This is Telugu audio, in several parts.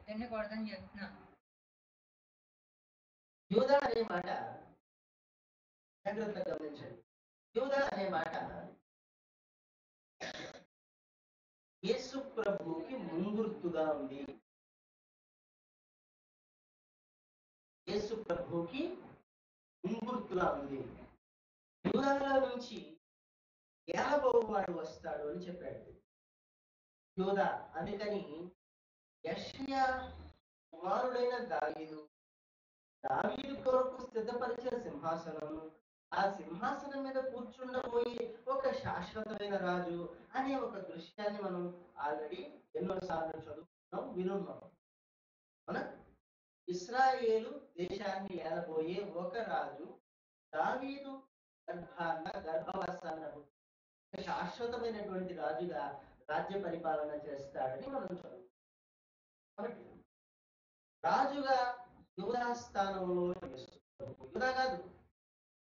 తినకూడదని చెప్తున్నా. యూదా అనే మాట జాగ్రత్తగా గమనించండి. యూదా అనే మాట యేసు ప్రభువుకి ముంగుర్తుగా ఉంది. యేసు ప్రభువుకి ముంగుర్తుగా ఉంది. యూదాలో నుంచి ఏలబోవాడు వస్తాడు అని చెప్పాడు యూదా. అందుకని యెషయా కుమారుడైన దావీదు కొరకు సిద్ధపరిచిన సింహాసనం, ఆ సింహాసనం మీద కూర్చుండబోయే ఒక శాశ్వతమైన రాజు అనే ఒక దృశ్యాన్ని మనం ఆల్రెడీ ఎన్నోసార్లు చదువుకున్నాం, వినున్నాం. అవునా? ఇశ్రాయేలు దేశాన్ని ఏలబోయే ఒక రాజు దావీదు గర్భవాసాన్న శాశ్వతమైనటువంటి రాజుగా రాజ్య పరిపాలన చేస్తాడని మనం చదువుతాం. రాజుగా యూదా స్థానంలో యూదా కాదు,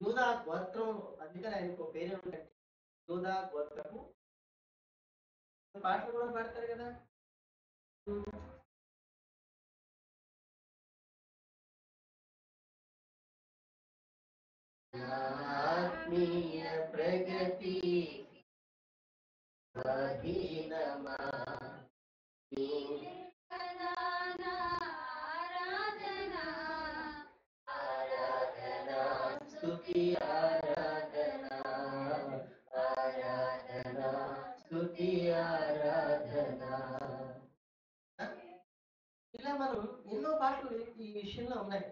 యూదా గోత్రంలో. అందుకని ఆయనకు పేరు ఏమిటంటే యూదా గోత్రము. పాటలు కూడా పాడతారు కదా. ఆత్మీయ ప్రగతి స్వాధీనమా స్తుతి ఆరాధనా, ఆరాధనా స్తుతి ఆరాధనా. ఇలా మనం ఎన్నో పాటలు ఈ విషయంలో ఉన్నాయి.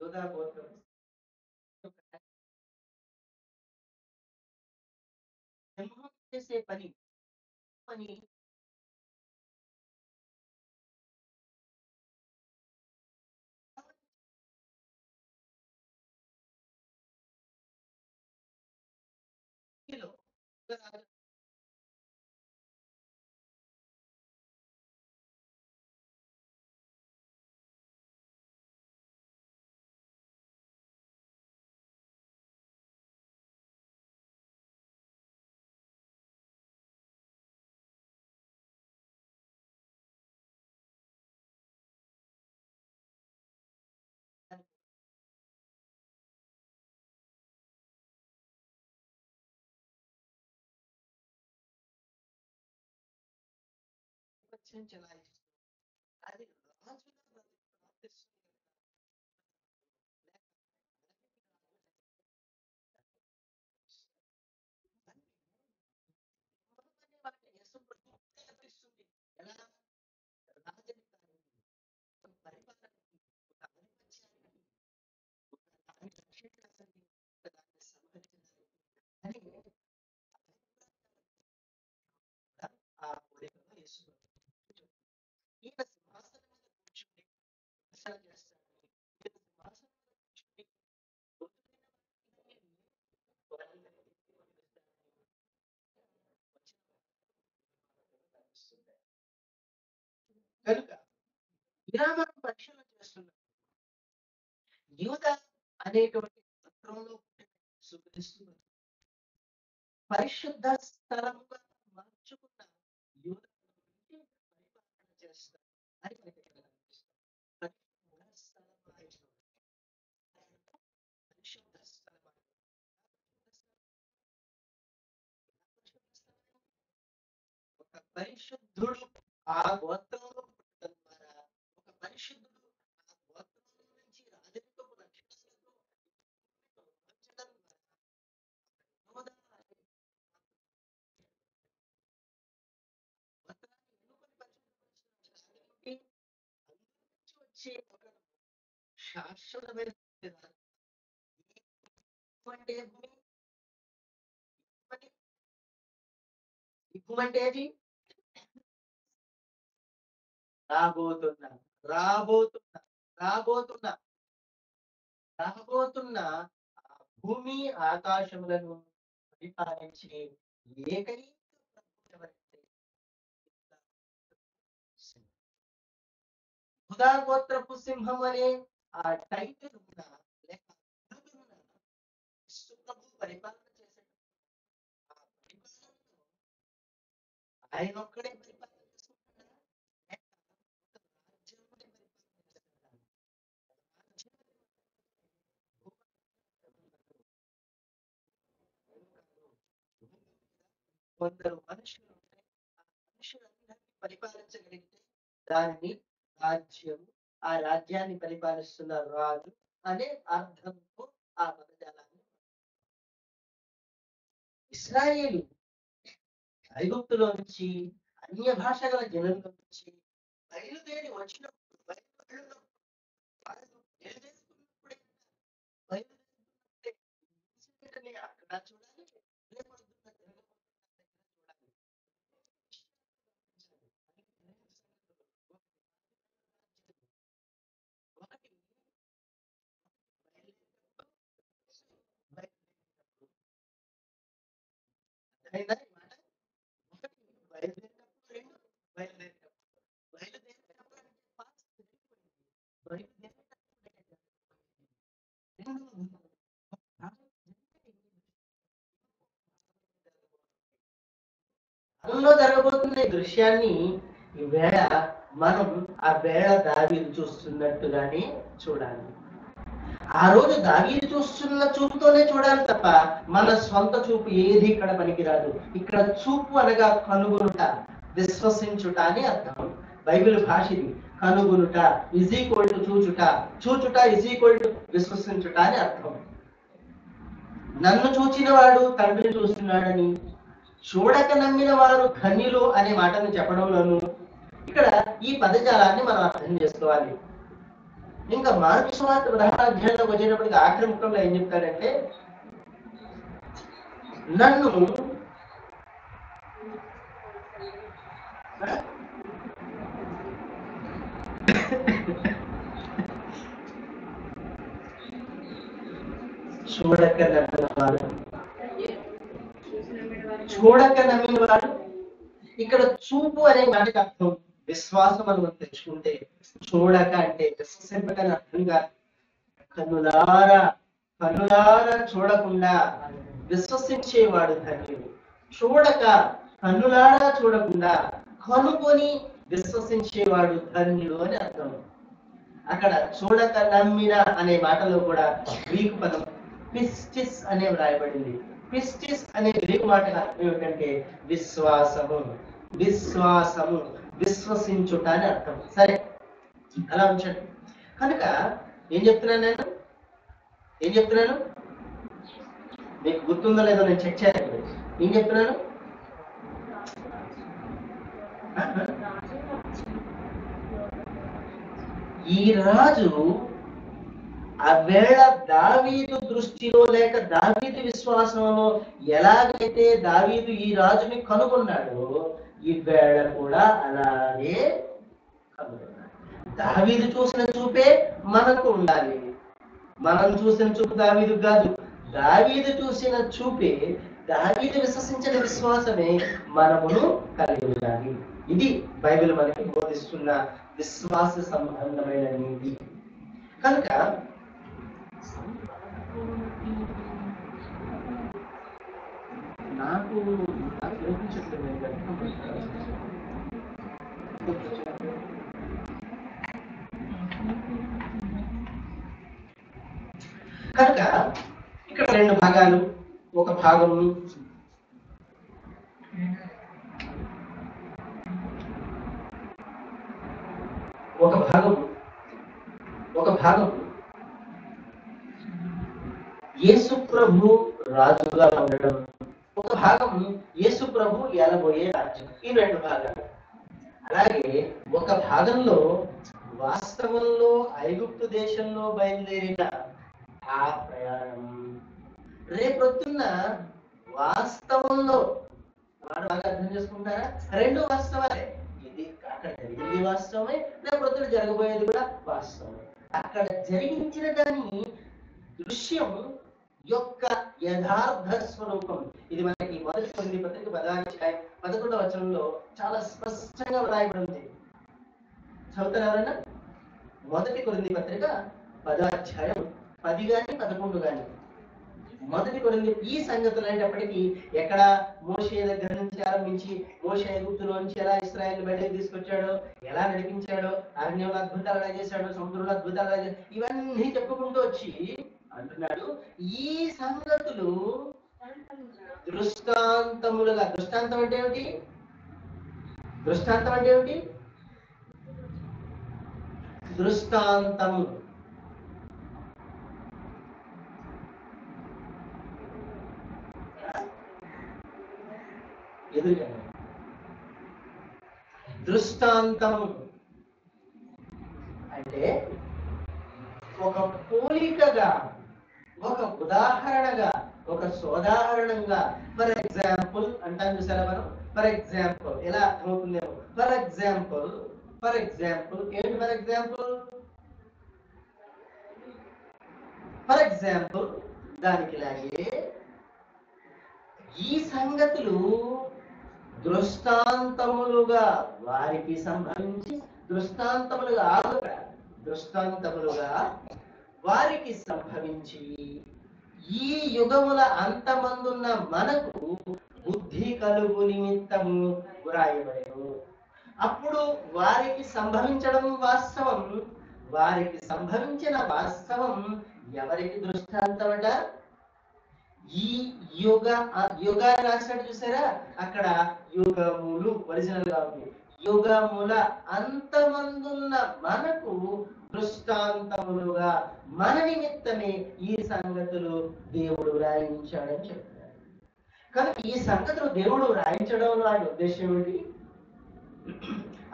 యూదా గోత్రం సింహం చేసే పని చెలాయిస్తుంది. అది రాజుగా ప్రార్థిస్తుంది. ఎలా రాజని పరిపాలన ఆ కోరికలో యేసు ఈయన సింహాసనం మీద కూర్చుని దర్శనం చేస్తాడు. ఈయన సింహాసనం మీద కూర్చుని కనుక ఇలా మనం పరిశీలన చేస్తున్నాం. యూదా అనేటువంటి పత్రంలో సుఖిస్తున్నారు. పరిశుద్ధ స్థలముగా మార్చుకున్న యూదా పరిపాలన చేస్తారు అని మనకి ఇక్కడ కనిపిస్తుంది. పరిశుద్ధ స్థలమైన పరిశుద్ధ స్థలమైన ఒక పరిశుద్ధుడు ఆ గోత్రంలో పుట్టడం ద్వారా ఒక పరిశుద్ధుడు ఆ గోత్రంలో నుంచి రాజరికపు లక్షణాలతో మార్చడం ద్వారా యోధా అనే గోత్రాన్ని ఎన్నుకొని పరిశుద్ధపరుస్తున్నాడు. అందులో నుంచి వచ్చే ఒక శాశ్వతమైన అంటే ఇప్పుమంటేది రాబోతున్నా రాబోతున్నా రాబోతున్నా రాబోతున్న ఆ భూమి ఆకాశములను పరిపాలించి ఏకైక ప్రభువు ఎవరంటే యూదా గోత్రపు సింహం అనే ఆ టైటిల్ ఉన్న లేక బిరుదున్న యేసు ప్రభు పరిపాలన చేసే ఆ పరిపాలనలో ఆయన ఒక్కడే పరిపాలన చేసుకుంటున్నాడా? లేక ఒక కొందరు మనుషులు ఉంటే ఆ మనుషులందరినీ పరిపాలించగలిగితే దానిని రాజ్యం, ఆ రాజ్యాన్ని పరిపాలిస్తున్న రాజు అనే అర్థంతో ఆ పదజాలాన్ని ఇస్రాయేలు ఐగుప్తులో నుంచి అన్య భాషల జనుల నుంచి బయలుదేరి వచ్చినప్పుడు బయలుదేరుతున్నప్పుడే బయలుదేరుతున్నప్పుడే అక్కడ చూడాలి, రేపొద్దున్న జరగబోతున్న చూడాలి. ఒకటి అర్థమైందా ఈ మాట? ఒకటి బయలుదేరినప్పుడు, రెండు బయలుదేరినప్పుడు. బయలుదేరినప్పుడు అంటే past జరిగిపోయింది. బయలుదేరినప్పుడు రెండు కాలంలో జరగబోతున్న ఈ దృశ్యాన్ని ఈవేళ మనం ఆ వేళ దావీదు చూస్తున్నట్టుగానే చూడాలి. ఆ రోజు దావీదు చూస్తున్న చూపుతోనే చూడాలి తప్ప మన స్వంత చూపు ఏది ఇక్కడ పనికిరాదు. ఇక్కడ చూపు అనగా కనుగొనుట, విశ్వసించుట అని అర్థం. బైబిల్ భాష ఇది. కనుగొనుట ఈజ్ ఈక్వల్ టు చూచుట, చూచుట ఈజ్ ఈక్వల్ టు విశ్వసించుట అని అర్థం. నన్ను చూచిన వాడు తండ్రిని చూస్తున్నాడని, చూడక నమ్మిన వారు ధన్యులు అనే మాటను చెప్పడంలోను ఇక్కడ ఈ పదజాలాన్ని మనం అర్థం చేసుకోవాలి. ఇంకా మార్కు సువార్త 16వ అధ్యాయంలోకి వచ్చేటప్పటికి ఆఖరి ముఖంలో ఏం చెప్తాడంటే, నన్ను చూడక నమ్మిన వాడు, చూడక నమ్మిన వాడు. ఇక్కడ చూపు అనే మాటకి అర్థం విశ్వాసం అని మనం తెచ్చుకుంటే, చూడక అంటే విశ్వసింపకని అర్థంగా కన్నులారా కన్నులారా చూడకుండా విశ్వసించేవాడు ధన్యుడు. చూడక కన్నులారా చూడకుండా కనుకొని విశ్వసించేవాడు ధన్యుడు అని అర్థం. అక్కడ చూడక నమ్మిన అనే మాటలో కూడా గ్రీకు పదం పిస్టిస్ అనే వ్రాయబడింది. పిస్టిస్ అనే గ్రీకు మాట అర్థం ఏమిటంటే విశ్వాసము, విశ్వాసము, విశ్వసించుట అని అర్థం. సరే, అలా ఉంచండి. కనుక ఏం చెప్తున్నాను మీకు గుర్తుందో లేదో నేను చెక్ చేయాలి. ఏం చెప్తున్నాను? ఈ రాజు ఆ వేళ దావీదు దృష్టిలో లేక దావీదు విశ్వాసంలో ఎలాగైతే దావీదు ఈ రాజుని కనుగొన్నాడో ఈ వేళ కూడా అలాగే కనుగొన్నాడు. దావీదు చూసిన చూపే మనకు ఉండాలి. మనం చూసిన చూపు దావీదు కాదు. దావీదు చూసిన చూపే, దావీదు విశ్వసించిన విశ్వాసమే మనమును కలిగి ఉండాలి. ఇది బైబిల్ మనకి బోధిస్తున్న విశ్వాస సంబంధమైన నీతి. కనుక నాకు కనుక ఇక్కడ రెండు భాగాలు. ఒక భాగం యేసు ప్రభు రాజుగా ఉండడం, ఒక భాగం యేసు ప్రభు ఏలబోయే రాజ్యం. ఈ రెండు భాగాలు. అలాగే ఒక భాగంలో వాస్తవంలో ఐగుప్తు దేశంలో బయలుదేరిన ఆ ప్రయాణం, రేపొద్దున్న వాస్తవంలో వాడు బాగా అర్థం చేసుకుంటారా? రెండు వాస్తవాలే. ఇది అక్కడ జరిగింది వాస్తవమే, రేపొద్దున జరగబోయేది కూడా వాస్తవమే. అక్కడ జరిగించిన దాని దృశ్యం యొక్క యథార్థ స్వరూపం. ఇది మనకి మొదటి కొరింథీ పత్రిక 11వ వచనంలో చాలా స్పష్టంగా వ్రాయబడింది. చదువుతారు ఎవరైనా? మొదటి కొరింథీ పత్రిక 10వ అధ్యాయం 10 కానీ 11 కానీ. మొదటి కొరింథీ ఈ సంగతులు అనేటప్పటికీ ఎక్కడ మోషే దగ్గర నుంచి ఆరంభించి మోషే ఐగుప్తులో నుంచి ఎలా ఇశ్రాయేలు బయటకు తీసుకొచ్చాడో, ఎలా నడిపించాడో, అరణ్యంలో అద్భుతాలు ఎలా చేశాడో, సముద్రంలో అద్భుతాలు ఎలా చేశాడో, ఇవన్నీ చెప్పుకుంటూ వచ్చి అంటున్నాడు, ఈ సంగతులు దృష్టాంతములుగా. దృష్టాంతం అంటే ఏమిటి? దృష్టాంతం అంటే ఏమిటి? దృష్టాంతము ఎదురుగా దృష్టాంతము అంటే ఒక పోలికగా, ఒక ఉదాహరణగా, ఒక సోదాహరణంగా. ఫర్ ఎగ్జాంపుల్ అంటాం చూసారా మనం? ఫర్ ఎగ్జాంపుల్ ఎలా అర్థమవుతుందేమో. ఫర్ ఎగ్జాంపుల్, ఫర్ ఎగ్జాంపుల్ ఏంటి? ఫర్ ఎగ్జాంపుల్, ఫర్ ఎగ్జాంపుల్ దానికి లాగే ఈ సంగతులు దృష్టాంతములుగా వారికి సంబంధించి, దృష్టాంతములుగా దృష్టాంతములుగా వారికి సంభవించి ఈ యుగముల అంతమందున్న మనకు బుద్ధి కలుగు నిమిత్తము వ్రాయబడెను. అప్పుడు వారికి సంభవించడం వాస్తవం. వారికి సంభవించిన వాస్తవం ఎవరికి దృష్టాంతమట? ఈ యుగాన్ని రాసినట్టు చూసారా? అక్కడ యుగములు ఒరిజినల్ గా ఉంది. యుగముల అంతమందున్న మనకు దృష్టాంతములుగా మన నిమిత్తమే ఈ సంగతులు దేవుడు రాయించాడని చెప్తారు. కనుక ఈ సంగతులు దేవుడు రాయించడంలో ఆయన ఉద్దేశం ఏమిటి?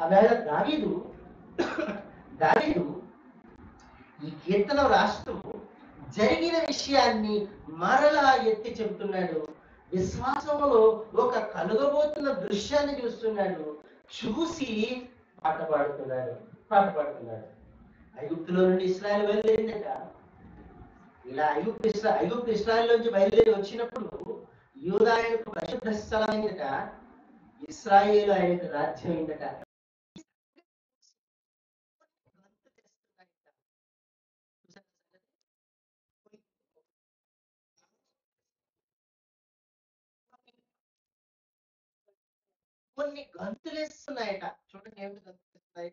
అవేళ దావీదు ఈ కీర్తన రాస్తూ జరిగిన విషయాన్ని మరలా ఎత్తి చెబుతున్నాడు. విశ్వాసంలో ఒక కలుగబోతున్న దృశ్యాన్ని చూస్తున్నాడు. చూసి పాట పాడుతున్నాడు. ఐగుప్తులో నుండి ఇశ్రాయేలు బయలుదేరిందట. ఇలా ఐగుప్తు ఇశ్రాయేలు నుంచి బయలుదేరి వచ్చినప్పుడు యూదా ఆయనకు పరిశుద్ధ స్థలం అయిందట. ఇశ్రాయేలు ఆయనకు రాజ్యం అయిందట. కొన్ని గంతులేస్తున్నాయట. చూడండి ఏమిటి గంతులేస్తున్నాయి?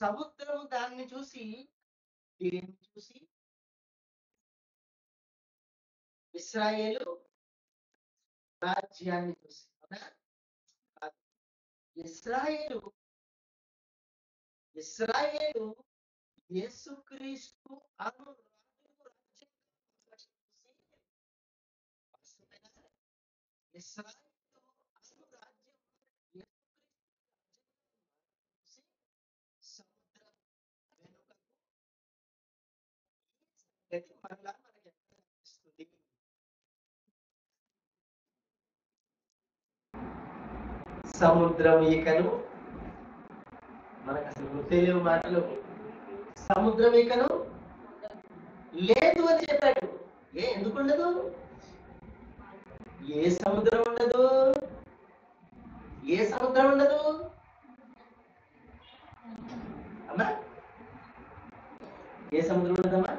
సముద్రం దాన్ని చూసి, దేన్ని చూసి? ఇశ్రాయేలు రాజ్యాన్ని చూసి. ఇశ్రాయేలు యేసుక్రీస్తు అను రాజ్యం చూసి, ఇశ్రాయేలు అను రాజ్యం సముద్రం వెనుకకు మరలా మనకి ఎక్కడ కనిపిస్తుంది? సముద్రం ఈకను మనకు అసలు తెలియని మాటలు. సముద్రం ఈకను లేదు అని చెప్పాడు. ఎందుకు ఉండదు? ఏ సముద్రం ఉండదు? అమ్మా, ఏ సముద్రం ఉండదమ్మా?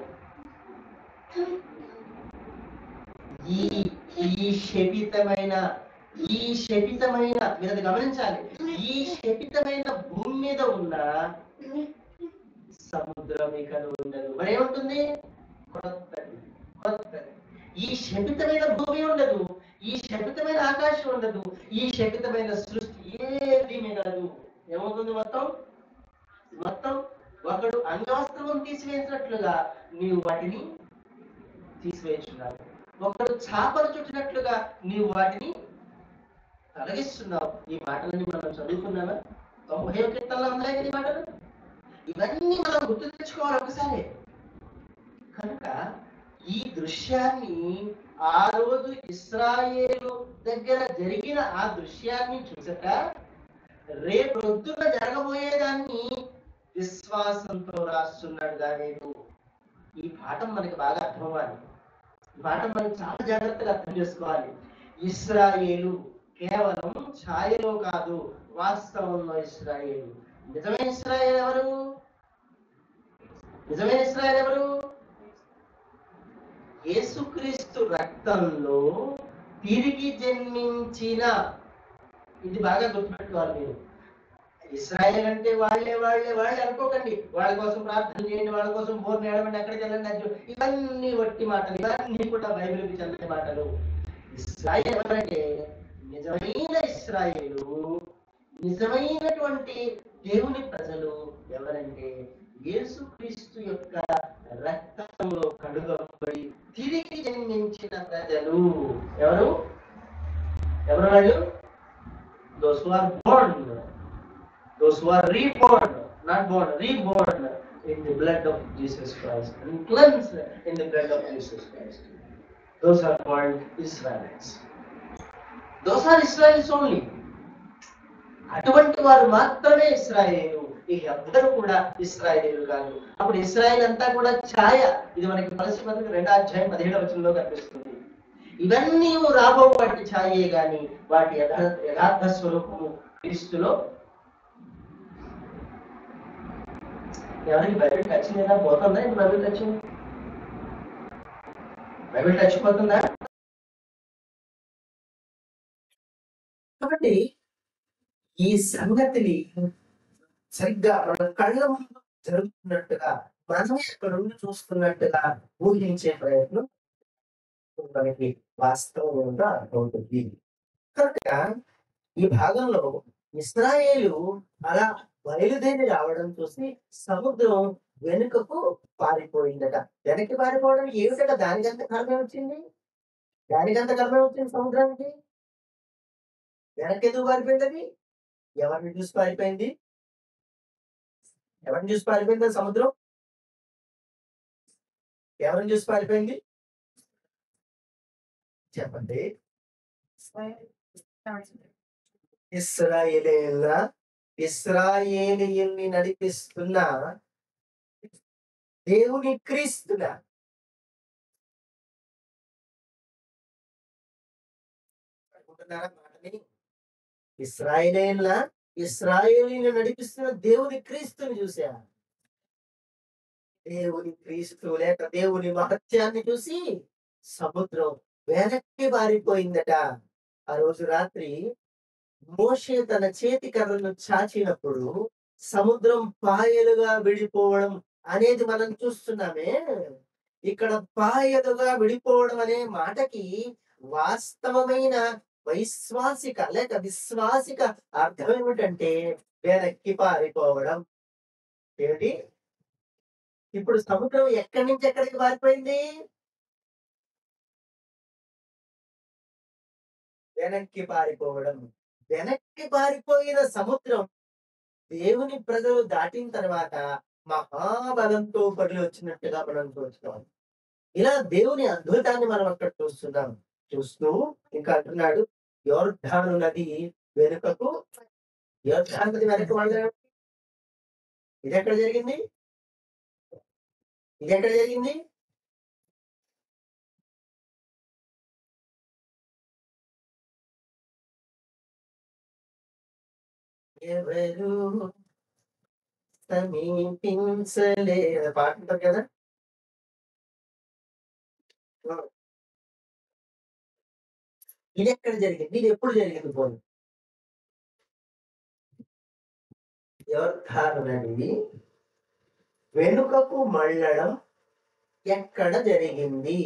ఈ శపితమైన మీరు అది గమనించాలి. ఈ శపితమైన భూమి మీద ఉన్న సముద్రం ఇక్కడ ఉండదు. మరి ఏముంటుంది? ఈ శపితమైన భూమి ఉండదు, ఈ శపితమైన ఆకాశం ఉండదు, ఈ శపితమైన సృష్టి ఏది మిగలదు. ఏమవుతుంది? మొత్తం ఒకడు అంగవస్త్రం తీసివేసినట్లుగా నీవు వాటిని తీసివేస్తున్నావు. ఒకడు చాపలు చుట్టినట్లుగా నీవు వాటిని తొలగిస్తున్నావు. ఈ మాటలన్నీ మనం చదువుకున్నామా? 90వ కీర్తనలో ఉన్నాయి కదా ఈ మాటలు. ఇవన్నీ మనం గుర్తు తెచ్చుకోవాలి ఒకసారి. కనుక ఈ దృశ్యాన్ని, ఆ రోజు ఇశ్రాయేలు దగ్గర జరిగిన ఆ దృశ్యాన్ని చూసట రేపొద్దున జరగబోయేదాన్ని విశ్వాసంతో రాస్తున్నాడు దావీదు. ఈ పాఠం మనకి బాగా అర్థం అవ్వాలి. ఈ పాఠం మనం చాలా జాగ్రత్తగా అర్థం చేసుకోవాలి. ఇశ్రాయేలు కేవలం ఛాయలో కాదు, వాస్తవంలో ఇశ్రాయేలు. నిజమైన ఇశ్రాయేలు ఎవరు? యేసుక్రీస్తు రక్తంలో తిరిగి జన్మించిన, ఇది బాగా గుర్తుపెట్టుకోవాలి మీరు. ఇస్రాయేల్ అంటే వాళ్ళే వాళ్ళే వాళ్ళే అనుకోకండి. వాళ్ళ కోసం ప్రార్థన చేయండి, వాళ్ళ కోసం బోర్ని ఏడవండి, అక్కడికి వెళ్ళండి అని ఇవన్నీ వట్టి మాటలు, ఇవన్నీ కూడా బైబిల్కి చెందిన మాటలు. ఇస్రాయేల్ ఎవరంటే నిజమైన ఇస్రాయేలు, నిజమైనటువంటి దేవుని ప్రజలు ఎవరంటే యేసుక్రీస్తు యొక్క రక్తంలో కడుగబడి తిరిగి జన్మించిన ప్రజలు. ఎవరు ఎవరు వాళ్ళు? Those who are born, those who are reborn, not born, reborn in the blood of Jesus Christ and cleansed in the blood of Jesus Christ. Those are called Israelites. Those are Israelites only. అటువంటి వారు మాత్రమే ఇశ్రాయేలు. ఈ అందరూ కూడా ఇశ్రాయేలు కాదు. అప్పుడు ఇశ్రాయేల్ అంతా కూడా ఛాయ. ఇది మనకి పరిస్థితి 2వ అధ్యాయం 17వ వచనంలో కనిపిస్తుంది. ఇవన్నీ రాబో వాటి ఛాయే గాని వాటి యథార్థ స్వరూపము క్రీస్తులో. ఎవరికి బైబిల్ టచ్ లేదా? పోతుందా ఇది బైబిల్ టచ్? బైబిల్ టచ్ పోతుందా? కాబట్టి ఈ సంగతిని సరిగ్గా మన కళ్ళ ముందు జరుగుతున్నట్టుగా, మనం ఇక్కడ నుండి చూస్తున్నట్టుగా ఊహించే ప్రయత్నం మనకి వాస్తవంగా అర్థమవుతుంది. కనుక ఈ భాగంలో ఇశ్రాయేలు అలా బయలుదేరి రావడం చూసి సముద్రం వెనుకకు పారిపోయిందట. వెనక్కి పారిపోవడం ఏమిటట? దానికంత కారణం వచ్చింది. దానికంత కారణం వచ్చింది సముద్రానికి. వెనక్కి ఎందుకు పారిపోయింది అది? ఎవరిని చూసి పారిపోయింది? ఎవరిని చూసి పారిపోయింది సముద్రం? ఎవరిని చూసి పారిపోయింది చెప్పండి. ఇశ్రాయేలీయుల్ని నడిపిస్తున్న దేవుని క్రీస్తుగా. అనుకుంటున్నారా మాటని? ఇశ్రాయేలీని నడిపిస్తున్న దేవుని క్రీస్తుని చూసా. దేవుని క్రీస్తు లేక దేవుని మహత్యాన్ని చూసి సముద్రం వెనక్కి పారిపోయిందట. ఆ రోజు రాత్రి మోషే తన చేతి కర్రను చాచినప్పుడు సముద్రం పాయలుగా విడిపోవడం అనేది మనం చూస్తున్నామే. ఇక్కడ పాయలుగా విడిపోవడం అనే మాటకి వాస్తవమైన వైశ్వాసిక లేక విశ్వాసిక అర్థం ఏమిటంటే వెనక్కి పారిపోవడం. ఏమిటి? ఇప్పుడు సముద్రం ఎక్కడి నుంచి ఎక్కడికి పారిపోయింది? వెనక్కి పారిపోవడం. వెనక్కి పారిపోయిన సముద్రం దేవుని ప్రజలు దాటిన తర్వాత మహాబలంతో పడి వచ్చినట్టుగా మనం చూస్తున్నాం. ఇలా దేవుని అద్భుతాన్ని మనం అక్కడ చూస్తున్నాం. చూస్తూ ఇంకా అంటున్నాడు, యోర్దాను నది వెనుకకు. యోర్దాను నది వెనక్కి వాళ్ళు. ఇది ఎక్కడ జరిగింది? ఇది ఎక్కడ జరిగింది? ఎవరు సమీపించలే పాట ఉంటుంది కదా. ఇది ఎక్కడ జరిగింది? ఇది ఎప్పుడు జరిగింది? పోనీ యోర్దాను నది వెనుకకు మళ్ళడం ఎక్కడ జరిగింది?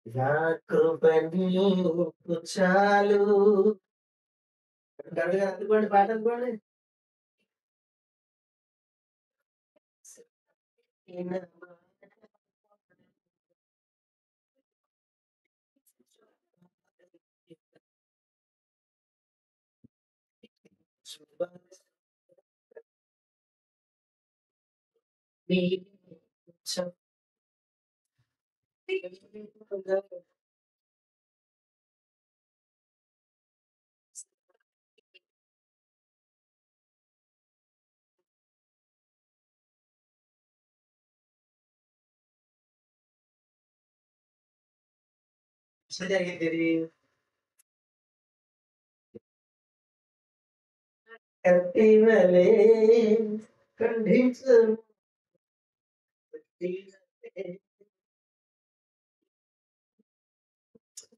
నా కృప నీకు చాలు. అందుకోండి, పాట అనుకోండి. జరిగింది కత్తివలే ఖండించును,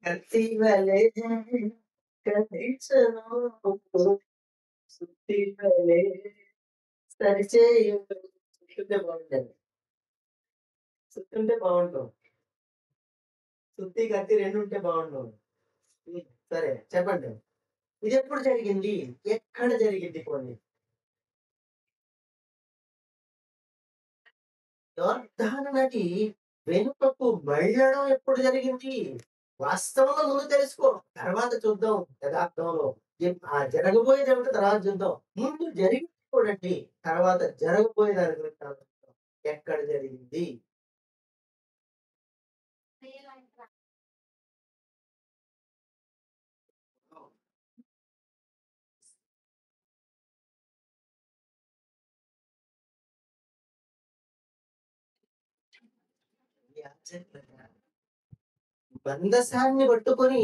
కత్తివలే ఖండించును, సుత్తివలే సరిచేయును. సుత్తుంటే బాగుంటది. సుత్తుంటే బాగుండు. సుత్తి, కత్తి 2 ఉంటే బాగుండు. సరే చెప్పండి. ఇదెప్పుడు జరిగింది? ఎక్కడ జరిగింది పోనీ? యోర్దాను నది వెనుకకు మళ్ళడం ఎప్పుడు జరిగింది? వాస్తవంలో ముందు తెలుసుకో. తర్వాత చూద్దాం యథార్థంలో. జరగబోయేదేమిటో తర్వాత చూద్దాం. ముందు జరిగింది చూడండి. తర్వాత జరగబోయే దాని గురించి ఆలోచిద్దాం. ఎక్కడ జరిగింది? యాజకులుగా మందసాన్ని పట్టుకొని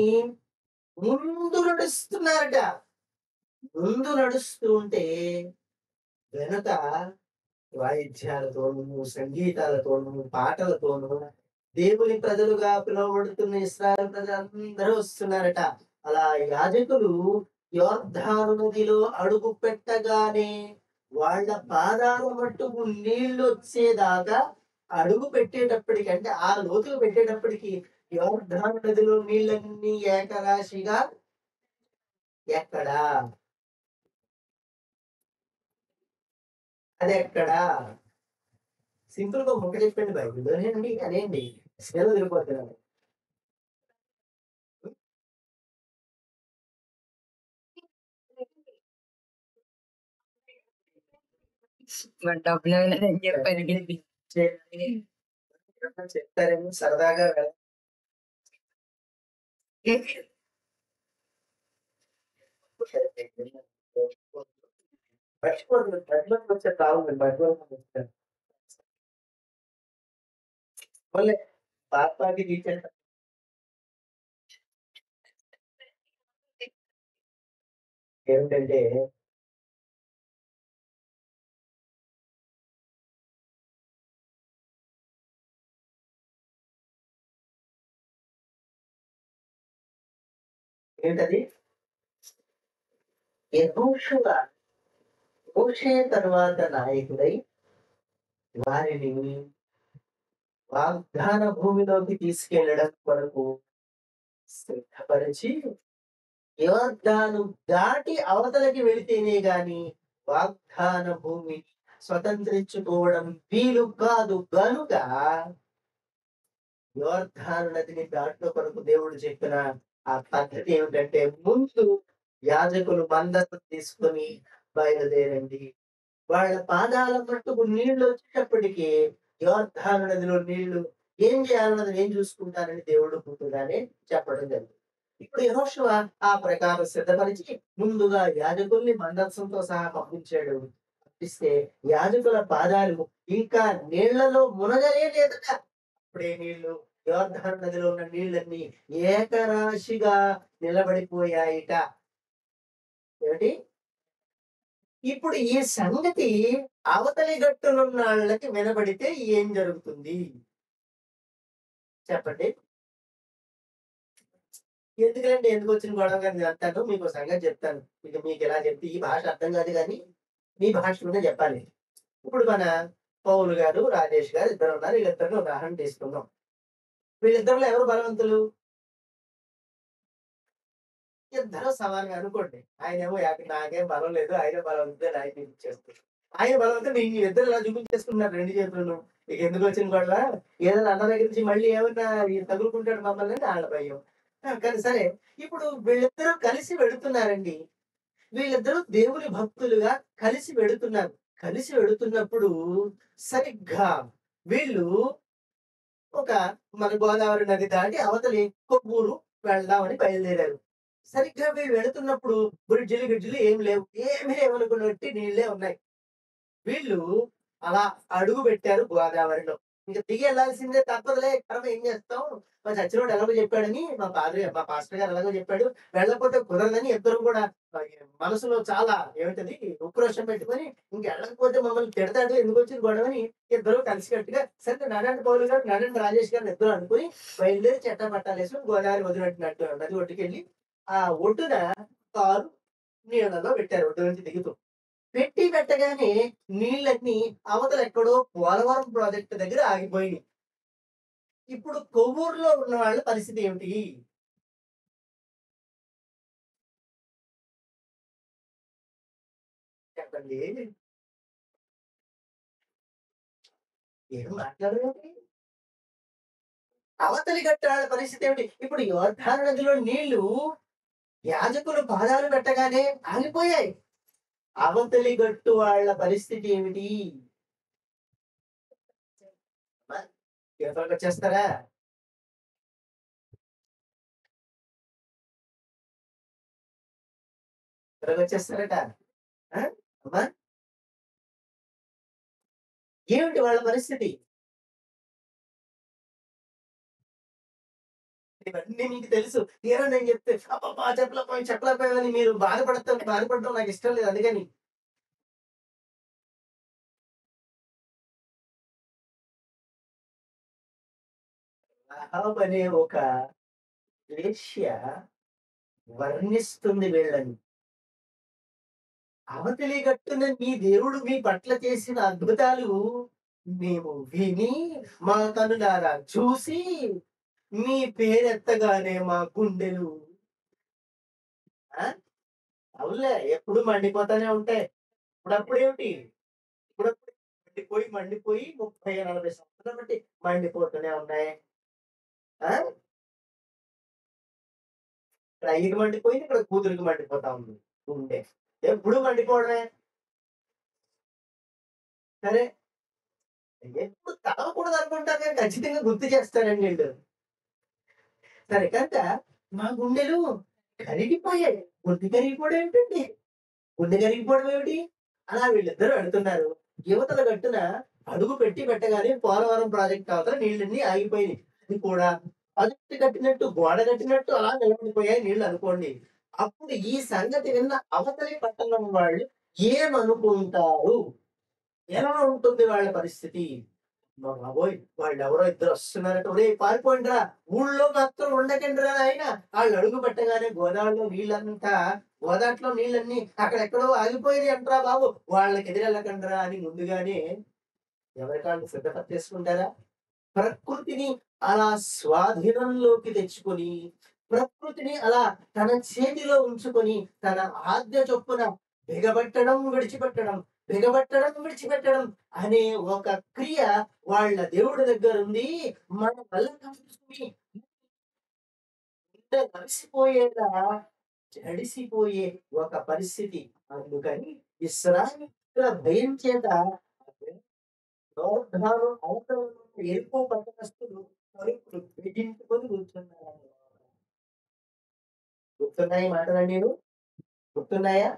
ముందు నడుస్తున్నారట. ముందు నడుస్తూ ఉంటే వెనక వాయిద్యాలతోనూ, సంగీతాలతోనూ, పాటలతోనూ దేవుని ప్రజలుగా పిలువబడుతున్న ఇశ్రాయేలు ప్రజలందరూ వస్తున్నారట. అలా యాజకులు యొర్దాను నదిలో అడుగు పెట్టగానే వాళ్ళ పాదాల మట్టుకు నీళ్ళొచ్చేదాకా అడుగు పెట్టేటప్పటికి, అంటే ఆ లోతుకు పెట్టేటప్పటికి యొర్దాను నదిలో నీళ్ళన్నీ ఏకరాశిగా ఎక్కడా? అదెక్కడా? సింపుల్‌గా ఒక ముక్క చెప్పండి బైబిల్‌లోనేనండి. అదేంటి? అసలు వదిలిపోతున్నాను. మరి డబ్బులివ్వలేదని చెప్పి అడిగింది. చెప్తారేమో సరదాగా మర్చిపోతుంది. బడిలోకి వచ్చే రావు మీరు బడిలోకి వచ్చారు. మళ్ళీ పాపాకి టీచర్ ఏమిటంటే ఏంటది? యెహోషువ మోషే తర్వాత నాయకుడై వారిని వాగ్దాన భూమిలోకి తీసుకెళ్ళడం కొరకు సిద్ధపరిచి యోర్దాను దాటి అవతలకి వెళితేనే గాని వాగ్దాన భూమి స్వతంత్రించుకోవడం వీలు కాదు గనుక యోర్దాను నదిని దాటిన కొరకు దేవుడు చెప్పిన ఆ పద్ధతి ఏమిటంటే ముందు యాజకులు మందసం తీసుకొని బయలుదేరండి. వాళ్ళ పాదాల మట్టుకు నీళ్లు వచ్చేటప్పటికి యోర్దాను నదిలో నీళ్లు ఏం చేయాలన్నది నేను చూసుకుంటానని దేవుడు ముందుగానే చెప్పడం జరిగింది. ఇప్పుడు యెహోషువ ఆ ప్రకారం సిద్ధపరిచి ముందుగా యాజకుల్ని మందసంతో సహా పంపించాడు. పంపిస్తే యాజకుల పాదాలు ఇంకా నీళ్లలో మునగనే లేదట. అప్పుడే నీళ్లు యోర్దాను నదిలో ఉన్న నీళ్ళన్నీ ఏకరాశిగా నిలబడిపోయాయిట. ఏమిటి? ఇప్పుడు ఈ సంగతి అవతలి గట్టునున్న వాళ్ళకి వినబడితే ఏం జరుగుతుంది చెప్పండి? ఎందుకంటే ఎందుకొచ్చిన గొడవ గాని చెప్తాను. మీకో సంగతి చెప్తాను. మీకెలా చెప్తే ఈ భాష అర్థం కాదు గానీ, మీ భాషలోనే చెప్పాలి. ఇప్పుడు మన పౌలు గారు, రాజేష్ గారు ఇద్దరున్నారు. వీళ్ళిద్దరిని ఉదాహరణ తీసుకుందాం. వీళ్ళిద్దరిలో ఎవరు బలవంతులు? ఇద్దరు సమానంగా అనుకోండి. ఆయనేమో నాకేం బలం లేదు. ఆయనే బలవంతుడే నాకు చూపించేస్తుంది. ఆయన బలవంతుడు ఇద్దరు ఇలా చూపించేసుకున్నారు 2 చేతులను. నీకెందుకొచ్చిన గొడవ? ఏదైనా అన్న దగ్గర నుంచి మళ్ళీ ఏమన్నా తగులుకుంటాడు మమ్మల్ని అని ఆళ్ళ భయం. కానీ సరే ఇప్పుడు వీళ్ళిద్దరూ కలిసి వెడుతున్నారండి. వీళ్ళిద్దరూ దేవుని భక్తులుగా కలిసి వెడుతున్నారు. కలిసి వెడుతున్నప్పుడు సరిగ్గా వీళ్ళు ఒక మన గోదావరి నది దాటి అవతలి కొవ్వూరు వెళ్దామని బయలుదేరారు. సరిగ్గా వీళ్ళు వెళుతున్నప్పుడు బ్రిడ్జిలు, గిడ్జిలు ఏమి లేవు. ఏమీ లేవనుకున్నట్టి నీళ్ళే ఉన్నాయి. వీళ్ళు అలా అడుగు పెట్టారు గోదావరిలో. ఇంక దిగి వెళ్ళాల్సిందే తప్పదులే కర్మ ఏం చేస్తాం. మా చచ్చినోడు ఎలాగో చెప్పాడని మా పాస్టర్ గారు ఎలాగో చెప్పాడు. వెళ్ళకపోతే కుదరదని ఇద్దరు కూడా మనసులో చాలా ఏమిటది ఉక్రోషం పెట్టుకొని ఇంకెళ్ళకపోతే మమ్మల్ని తిడతాడు ఎందుకొచ్చింది గొడవని ఇద్దరు కలిసికట్టుగా సరే నడండి పౌలు గారు, నడండి రాజేష్ గారు ఇద్దరు అనుకుని బయలుదేరి చెట్టపట్టాలేసుకొని గోదావరి వదిలినట్టు నది ఒడ్డుకెళ్ళి ఆ ఒడ్డున కారు నీళ్ళలో పెట్టారు ఒడ్డు నుంచి దిగుతూ. పెట్టగానే నీళ్ళన్నీ అవతల ఎక్కడో పోలవరం ప్రాజెక్ట్ దగ్గర ఆగిపోయినాయి. ఇప్పుడు కొవ్వూరులో ఉన్న వాళ్ళ పరిస్థితి ఏమిటి? చెప్పండి. ఏం మాట్లాడరేంటి? అవతలి గట్టు వాళ్ళ పరిస్థితి ఏమిటి? ఇప్పుడు యోర్దాను నదిలో నీళ్లు యాజకులు పాదాలు పెట్టగానే ఆగిపోయాయి. అవతలి గట్టు వాళ్ళ పరిస్థితి ఏమిటి? యువతలకొచ్చేస్తారా? యువతలకొచ్చేస్తారట. ఆ! అమ్మా! ఏమిటి వాళ్ళ పరిస్థితి? ఇవన్నీ మీకు తెలుసు. తీరా నేను చెప్తే అబ్బబ్బా! చెప్పలేకపోయావని మీరు బాధపడటం నాకిష్టం లేదు అందుకని. రాహాబ్ అనే ఒక వేశ్య వర్ణిస్తుంది వీళ్ళని. అవతలి గట్టున మీ దేవుడు మీ పట్ల చేసిన అద్భుతాలు మేము విని, మా కనులారా చూసి, మీ పేరెత్తగానే మా గుండెలు ఆ! అవునులే ఎప్పుడు మండిపోతానే ఉంటాయి. ఇప్పుడప్పుడేమిటి? ఇప్పుడప్పుడు మండిపోయి 30, 40 సంవత్సరాలు బట్టి మండిపోతూనే ఉన్నాయి. ఆ! ఇక్కడ అయ్యకి మండిపోయింది. ఇక్కడ కూతురికి మండిపోతా ఉంది గుండె. ఎప్పుడు మండిపోవడమే. సరే ఎప్పుడు తడవకూడదనుకుంటారు గానీ ఖచ్చితంగా గుర్తు చేస్తారండి ఈళ్ళు. సరే కనుక మా గుండెలు కరిగిపోయాయి. గుండె కరిగిపోవడం ఏంటండి? గుండె కరిగిపోవడం ఏమిటి? అలా వీళ్ళిద్దరూ వెళ్తున్నారు. యువతల గట్టున అడుగు పెట్టగానే పోలవరం ప్రాజెక్ట్ అవతల నీళ్ళన్నీ ఆగిపోయినాయి. అది కూడా ప్రాజెక్ట్ కట్టినట్టు, గోడ కట్టినట్టు అలా నిలబడిపోయాయి నీళ్ళు అనుకోండి. అప్పుడు ఈ సంగతి విన్న అవతలి పట్టణం వాళ్ళు ఏమనుకుంటారు? ఎలా ఉంటుంది వాళ్ళ పరిస్థితి? అమ్మ బాబోయ్! వాళ్ళెవరో ఇద్దరొస్తున్నారట. ఒరేయ్ పారిపోండిరా! ఊళ్ళో మాత్రం ఉండకండిరా నాయనా! ఆళ్ళు అడుగు పెట్టగానే గోదావరిలో నీళ్ళంతా గోదాట్లో నీళ్ళన్నీ అక్కడెక్కడో ఆగిపోయినాయంట్రా బాబు! వాళ్ళకెదురెళ్ళకండిరా అని ముందుగానే ఎవరికాళ్ళు సిద్ధపరచేసుకుంటారా? ప్రకృతిని అలా స్వాధీనంలోకి తెచ్చుకొని, ప్రకృతిని అలా తన చేతిలో ఉంచుకొని, తన ఆజ్ఞ చొప్పున బిగబట్టడం, విడిచిపెట్టడం, బిగబట్టడం, విడిచిపెట్టడం అనే ఒక క్రియ వాళ్ళ దేవుడి దగ్గరుంది. మన వల్ల కాదు గుండె తడిసిపోయేలా జడిసిపోయే ఒక పరిస్థితి. అందుకని ఇశ్రాయేలీయుల భయం చేత యోర్దాను అవతల ఉన్న యెరికో పట్టణస్థులు తలుపులు బిగించుకొని కూర్చున్నారు. గుర్తున్నాయా ఈ మాటలన్నీ గుర్తున్నాయా?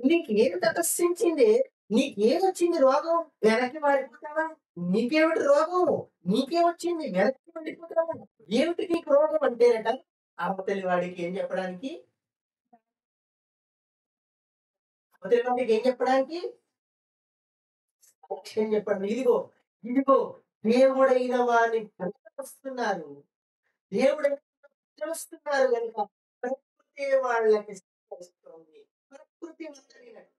నీకేం తటస్థించింది? నీకేమొచ్చింది రోగం? వెనక్కి పారిపోతావా? నీకేమిటి రోగం? నీకేమొచ్చింది? వెనక్కి వెళ్ళిపోతావా? ఏమిటి నీకు రోగం అంటేనట అవతలి వాడికి ఏం చెప్పడానికి? అవతలి వాడికి ఏం చెప్పడానికి? సాక్ష్యం చెప్పండి. ఇదిగో దేవుడైన వారిని ప్రజలొస్తున్నారు. దేవుడైన ప్రజలొస్తున్నారు గనుక ప్రకృతే వాళ్ళకి సహకరిస్తోంది. ప్రకృతి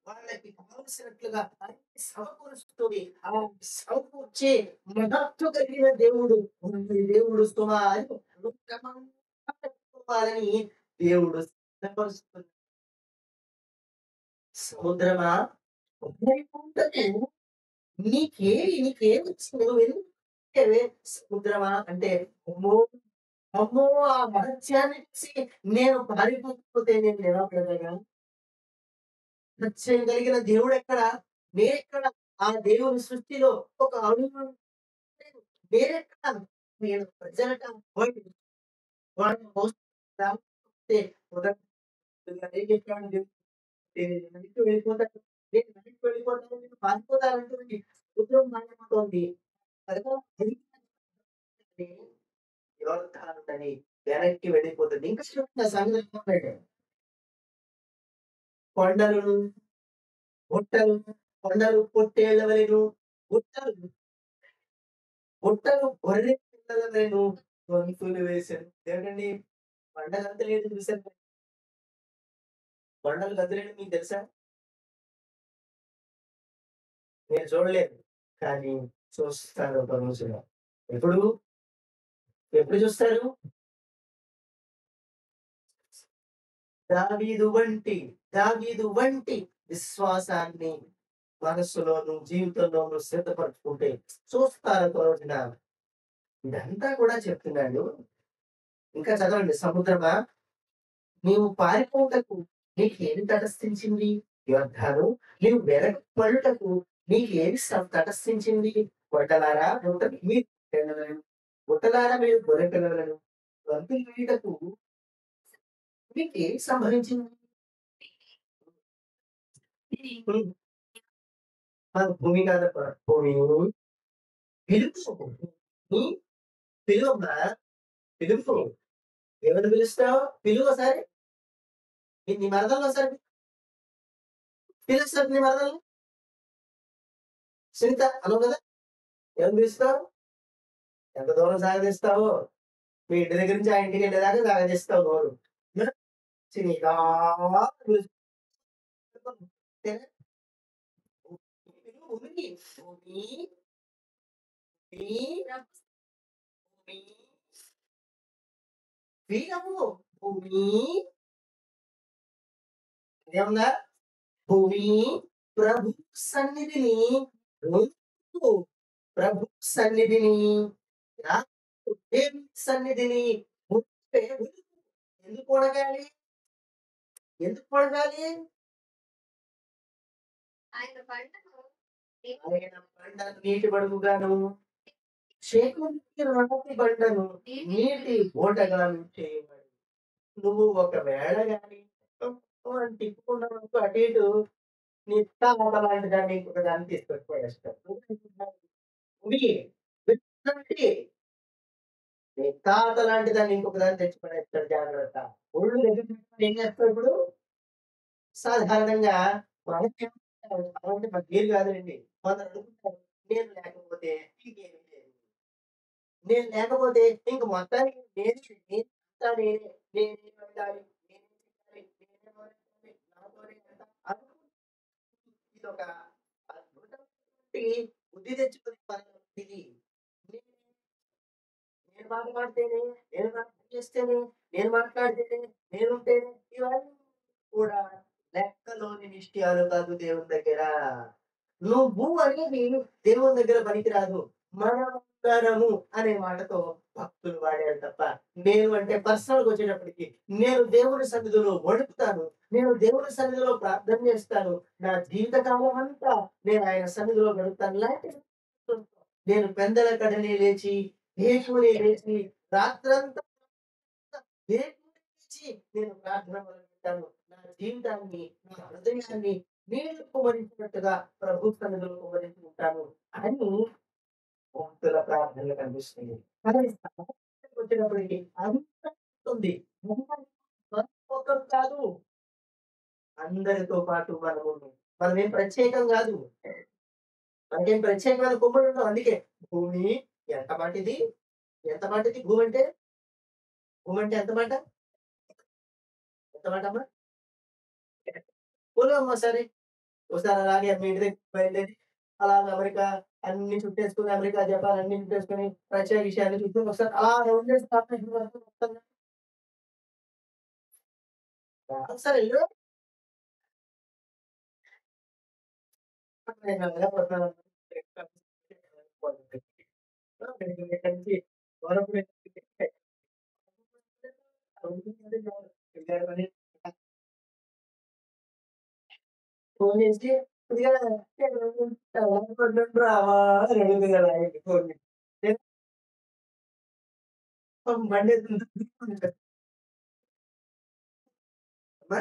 వాళ్ళకి కావలసినట్లుగా అన్ని సమకూరుస్తుంది. ఆ సమకూర్చే మహత్తు కలిగిన దేవుడు దేవుడు సుమా అని లోకమంతా చెప్పుకోవాలని దేవుడు సిద్ధపరుస్తున్నాడు. సముద్రమా ఉదయపూటకు నీకేమొచ్చింది? నువ్వెందుకు సముద్రమా అంటే అమ్మో! అమ్మో! ఆ మహత్యాన్ని చూసి నేను పారిపోకపోతే నేను నిలబడగలనా? మహత్యం కలిగిన దేవుడెక్కడ? నేనెక్కడ? ఆ దేవుని సృష్టిలో ఒక అణువు లేదు. నేనెక్కడ? నేను ప్రజలట వాళ్ళ కోసం రాకపోతే ఏం చెప్పాడు దేవుడు? నేను వెనక్కి వెళ్ళిపోతాను. నేను పారిపోతానంటుంది. సముద్రం మాయమైపోతోంది. కదా! యోర్దానునని వెనక్కి వెళ్ళిపోతుంది. ఇంకా చూడండి ఆ సంగతి చూడండి. కొండలను, గుట్టలు, కొండలు పొట్టేళ్ల వలెను, గుట్టలు గుట్టలు గొర్రె పిల్లల వలెను గొంతులు వేసెను. ఏమిటండి కొండలు గంతులేయడం చూసారా? కొండలు గంతులేయడం మీకు తెలుసా? నేను చూడలేదు. కానీ చూస్తాను ఒక రోజున. ఎప్పుడు? ఎప్పుడు చూస్తారు? దావీదు వంటి, దావీదు వంటి విశ్వాసాన్ని మనస్సులోను, జీవితంలోను సిద్ధపరచుకుంటే చూస్తారు ఒక రోజున. ఇదంతా కూడా చెప్తున్నాడు. ఇంకా చదవండి. సముద్రమా నీవు పారిపోవుటకు నీకేమి తటస్థించింది? యొర్దాను నీవు వెనకపడుటకు నీకేమి తటస్థించింది? గొడ్డలారా మీరు పిల్లలను, గుట్టలారా మీరు గొర్రె పిల్లలను గంతులు వేయుటకు మీకేమి సంభవించింది? హ్మ్. భూమి కాదప్ప. భూమి పిలుపు. హ్మ్. పిలువమ్మా. పిలుపు. ఎవరిని పిలుస్తావు? పిలువు ఒకసారి. నీ మరదల్ని ఒకసారి పిలువు ఒకసారి నీ మరదల్ని. సునీత అనవు కదా! ఎవరిని పిలుస్తావు? ఎంత దూరం సాగదీస్తావో? మీ ఇంటి దగ్గర నుంచి ఆ ఇంటికెళ్ళేదాకా సాగదీస్తావు నోరు. ఆ! సునీత పిలుస్తావు. అంతేనా? పిలువు భూమిని. భూమి, భూమి, భూమి, వీరము. భూమి ఏముందా? భూమి ప్రభు సన్నిధిని వణుకు. ప్రభు సన్నిధిని నా దేవుని సన్నిధిని ముప్పే వణుకు. ఎందుకు వణగాలి? ఎందుకు వణగాలి? ఆయన బండ నీటి బడుగుగాను, చేకునికి రాతి బండను నీటి ఓటగాను చేయబడి. నువ్వు ఒకవేళ గాని తిప్పుకున్నావనుకో అటు ఇటు నీ తాత లాంటి దాన్ని ఇంకొక దాన్ని తీసుకొచ్చి పడేస్తాడు. ఉరి విత్తనానికి నీ తాత లాంటి దాన్ని ఇంకొక దాన్ని తెచ్చి పడేస్తాడు జాగ్రత్త. ఒళ్ళు దగ్గర పెట్టుకొని ఏం చేస్తావు ఇప్పుడు? సాధారణంగా మనకి అలాంటి మన వీలు కాదులెండి. కొందరు అనుకుంటారు నేను లేకపోతే ఇంకేమీ లేదు. నేను లేకపోతే ఇంక మొత్తానికి అంతా నేనే. నేనే వండాలి, నేనే చేయాలి, నేనే మొదలెట్టాలి, నాతోనే అంతా అనుకుంటారు. ఇదొక అద్భుతమైనటువంటి బుద్ధి తెచ్చుకునే పని ఇది. నేను నేను పాట పాడితేనే, నేను ప్రార్థన చేస్తేనే, నేను మాట్లాడితేనే, నేనుంటేనే ఇవన్నీ కూడా లెక్కలోని విషయాలు కాదు దేవుని దగ్గర. నువ్వు అనేది దేవుని దగ్గర పనికిరాదు. మనమందరము అనే మాటతో భక్తులు వాడారు తప్ప, నేను అంటే పర్సనల్‌గా వచ్చేటప్పటికి నేను దేవుని సన్నిధిలో వణుకుతాను. నేను దేవుని సన్నిధిలో ప్రార్థన చేస్తాను. నా జీవిత కాలం అంతా నేను ఆయన సన్నిధిలో గడుపుతాను. ఇలాంటి నేను పెందలకడనే లేచి, వేకువనే లేచి, రాత్రంతా వేకువనే లేచి నేను ప్రార్థన మొదలుపెట్టాను. నా జీవితాన్ని, నా హృదయాన్ని నేను కుమ్మరించినట్టుగా ప్రభు సన్నిధిలో కుమ్మరించుకుంటాను అని భక్తుల ప్రార్థనలు కనిపిస్తుంది. కానీ వచ్చేటప్పటికి అంతా ఉంది. ఒక్కరు కాదు. అందరితో పాటు మనమేం ప్రత్యేకం గాదు. మనకేం ప్రత్యేకమైన కొమ్ములుండవు. అందుకే భూమి ఎంత మాటిది? ఎంత మాటిది భూమంటే? భూమంటే ఎంత మాట? ఎంత మాటమ్మా? కొలువమ్మా ఒకసారి. ఒకసారి అలాగే మీ ఇంటి దగ్గరికి బయలుదేరి అలాగ అమెరికా అన్ని చుట్టేసుకొని, అమెరికా, జపాన్ అన్ని చుట్టేసుకొని, రష్యా, గిషియా అన్ని చుట్టూ ఒకసారి అలా రౌండేసి ఆపరేషన్ వరకు మొత్తంగా ఒకసారి ఎళ్ళు. నేను అలాగే పోతున్నాను. నుంచి గవర్నమెంట్ ఫోన్ చేసి కొద్దిగా రావా అని అడుగుతుంది కదా ఆయనకి ఫోన్ చేసి. నేను బండేసుకుంటా అమ్మా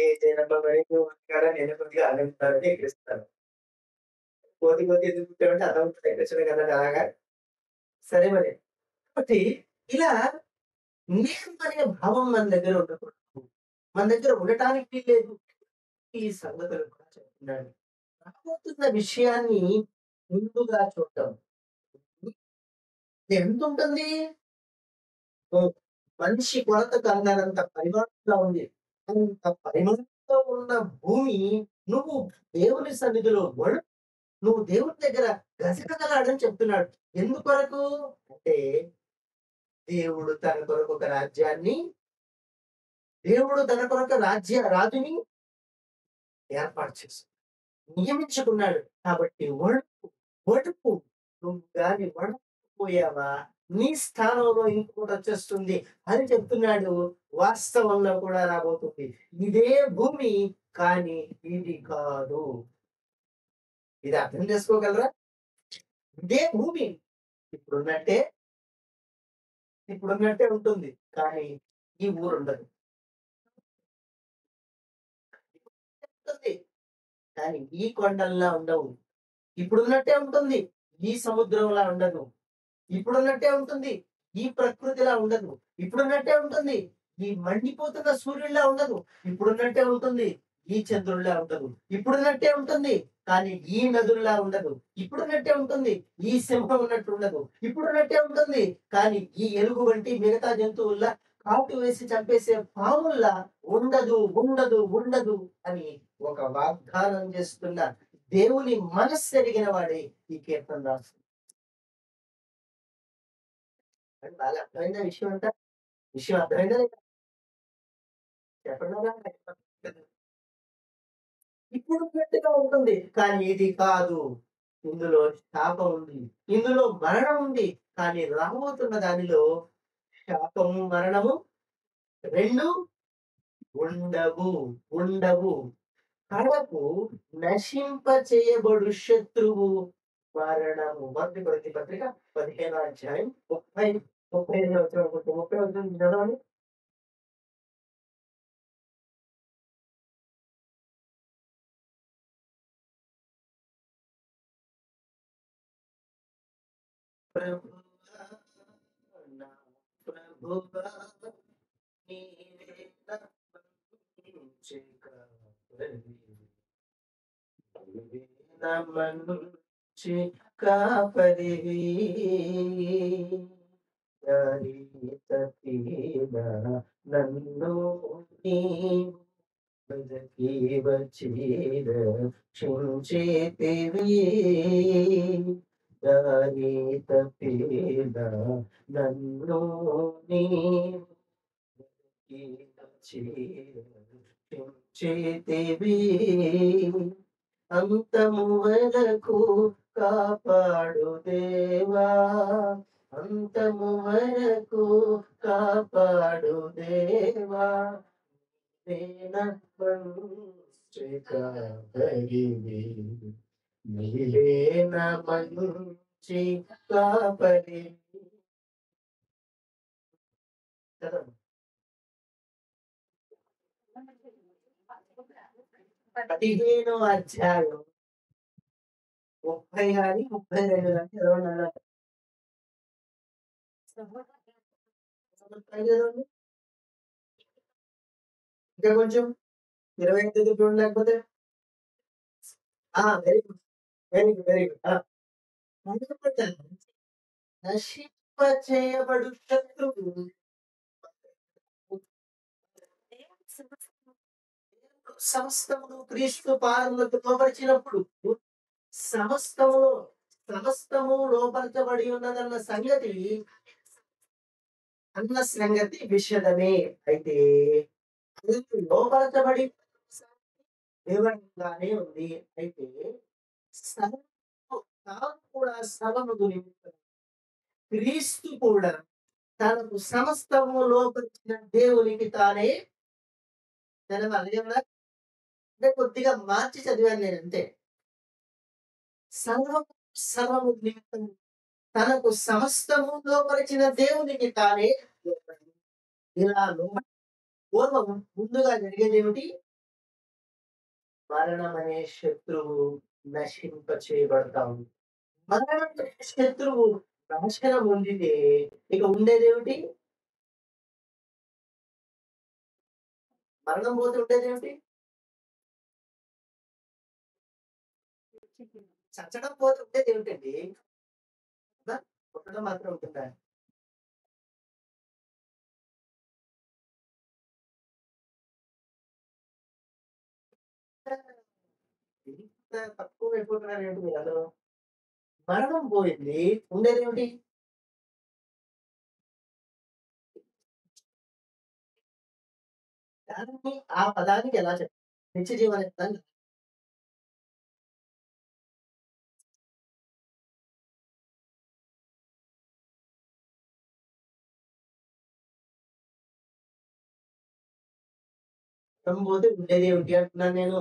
ఏం చేయనమ్మా మరి నువ్వు కాడ నేను కొద్దిగా ఆలోచిస్తానని ఎక్కిరిస్తాను. కోతి కోతి ఎందుకు పుట్టామంటే అర్థమవుతుంది ఎక్కడొచ్చిన కదా అలాగా. సరే మరి. కాబట్టి ఇలా నేను అనే భావం మన దగ్గర ఉండకూడదు. మన దగ్గర ఉండటానికి వీల్లేదు. ఈ సంగతులు కూడా చెప్తున్నాడు. రాబోతున్న విషయాన్ని ముందుగా చూడటం. ఎంతుంటుంది? ఓహ్! మనిషి కొలతకు అందనంత పరిమాణంలో ఉంది. అంత పరిమాణంలో ఉన్న భూమి నువ్వు దేవుని సన్నిధిలో నువ్వు దేవుని దగ్గర గజగజలాడని చెప్తున్నాడు. ఎందుకొరకు? అంటే దేవుడు తన కొరకు ఒక రాజ్యాన్ని దేవుడు తన కొరకు రాజుని ఏర్పాటు చేసాడు. నియమించుకున్నాడు. కాబట్టి వణుకు. నువ్వు గాని వణుకుపోయావా, నీ స్థానంలో ఇంకొకటొచ్చేస్తుంది అని చెప్తున్నాడు. వాస్తవంలో కూడా రాబోతుంది. ఇదే భూమి కానీ ఇది కాదు. ఇది అర్థం చేసుకోగలరా? ఇదే భూమి. ఇప్పుడున్నట్టే ఇప్పుడున్నట్టే ఉంటుంది. కానీ ఈ ఊరుండదు. ఉంటుంది. కానీ ఈ కొండల్లా ఉండవు. ఇప్పుడున్నట్టే ఉంటుంది. ఈ సముద్రంలా ఉండదు. ఇప్పుడున్నట్టే ఉంటుంది. ఈ ప్రకృతిలా ఉండదు. ఇప్పుడున్నట్టే ఉంటుంది. ఈ మండిపోతున్న సూర్యుడిలా ఉండదు. ఇప్పుడున్నట్టే ఉంటుంది. ఈ చంద్రుడిలా ఉండదు. ఇప్పుడున్నట్టే ఉంటుంది. కానీ ఈ నదుల్లా ఉండదు. ఇప్పుడున్నట్టే ఉంటుంది. ఈ సింహం ఉన్నట్టు ఉండదు. ఇప్పుడున్నట్టే ఉంటుంది. కానీ ఈ ఎలుగు వంటి మిగతా జంతువుల్లా కాటు వేసి చంపేసే పాముల్లా ఉండదు అని ఒక వాగ్దానం చేస్తున్న దేవుని మనస్సు ఎరిగిన వాడే ఈ కీర్తన రాస్తున్నాడు. అంటే బాగా అర్థమైందా విషయం అంతా? విషయం అర్థమైందా లేదా? చెప్పండి. ఇప్పుడున్నట్టుగా ఉంటుంది. కానీ ఇది కాదు. ఇందులో శాపం ఉంది. ఇందులో మరణం ఉంది. కానీ రాబోతున్న దానిలో శాపము, మరణము 2 ఉండవు. కడకు నశింప చేయబడు శత్రువు మరణము. మొదటి కొరింథీ పత్రిక 15వ అధ్యాయం 35 వచనం అనుకుంటా. 30 వచనం చదవండి. ప్రభువా నా ప్రభువా నీవే నా మంచి కాపరివి. నీవే నా మంచి కాపరివి. దారి తప్పిన నన్ను నీవు వెదకి వచ్చి రక్షించితివి. దారి తప్పిన నన్ను నీవు వెదకి వచ్చి రక్షించితివి. అంతము వరకు కాపాడు దేవా, అంతము వరకు కాపాడు దేవా. నీవే మంచి కాపరివి, నీవే మంచి కాపరివి. కదా? 15వ అధ్యాయం 30 గాని 32 గాని చదవండి అన్నారు. చదవండి. ఇంకా కొంచెం 25 చూడండి లేకపోతే. Very good. Very good. నశింప చేయబడు శత్రువు సమస్తమును క్రీస్తు పాదములకు లోపరిచినప్పుడు సమస్తము సమస్తము లోపరచబడి ఉన్నదన్న సంగతి విషదమే. అయితే లోపరచబడి వివరంగానే ఉంది. అయితే తాను కూడా శ్రమను గురించి క్రీస్తు కూడా తనకు సమస్తము లోపరిచిన దేవునికి తానే తెలవాలి. అంటే కొద్దిగా మార్చి చదివాను నేను అంతే. సర్వము నిమిత్తం తనకు సమస్తము లోపరిచిన దేవునికి తానే లోబడి. ఇలా పూర్వం ముందుగా జరిగేది ఏమిటి? మరణం అనే శత్రువు నశింప చేయబడతాము. మరణం శత్రువు నాశనం పొందితే ఇక ఉండేదేమిటి? మరణం పోతే ఉండేదేమిటి? చచ్చడం పోతే ఉండేదేమిటండి? ఆ! పుట్టడం మాత్రం ఉంటుందా? ఇంత తక్కువ అయిపోతున్నారేంటి మీరందరూ? మరణం పోయింది. ఉండేదేమిటి? దాన్ని ఆ పదానికి ఎలా చెప్తారు? నిత్య జీవం అనే పదాన్ని మరణం పోతే ఉండేదేమిటి అంటున్నాను నేను.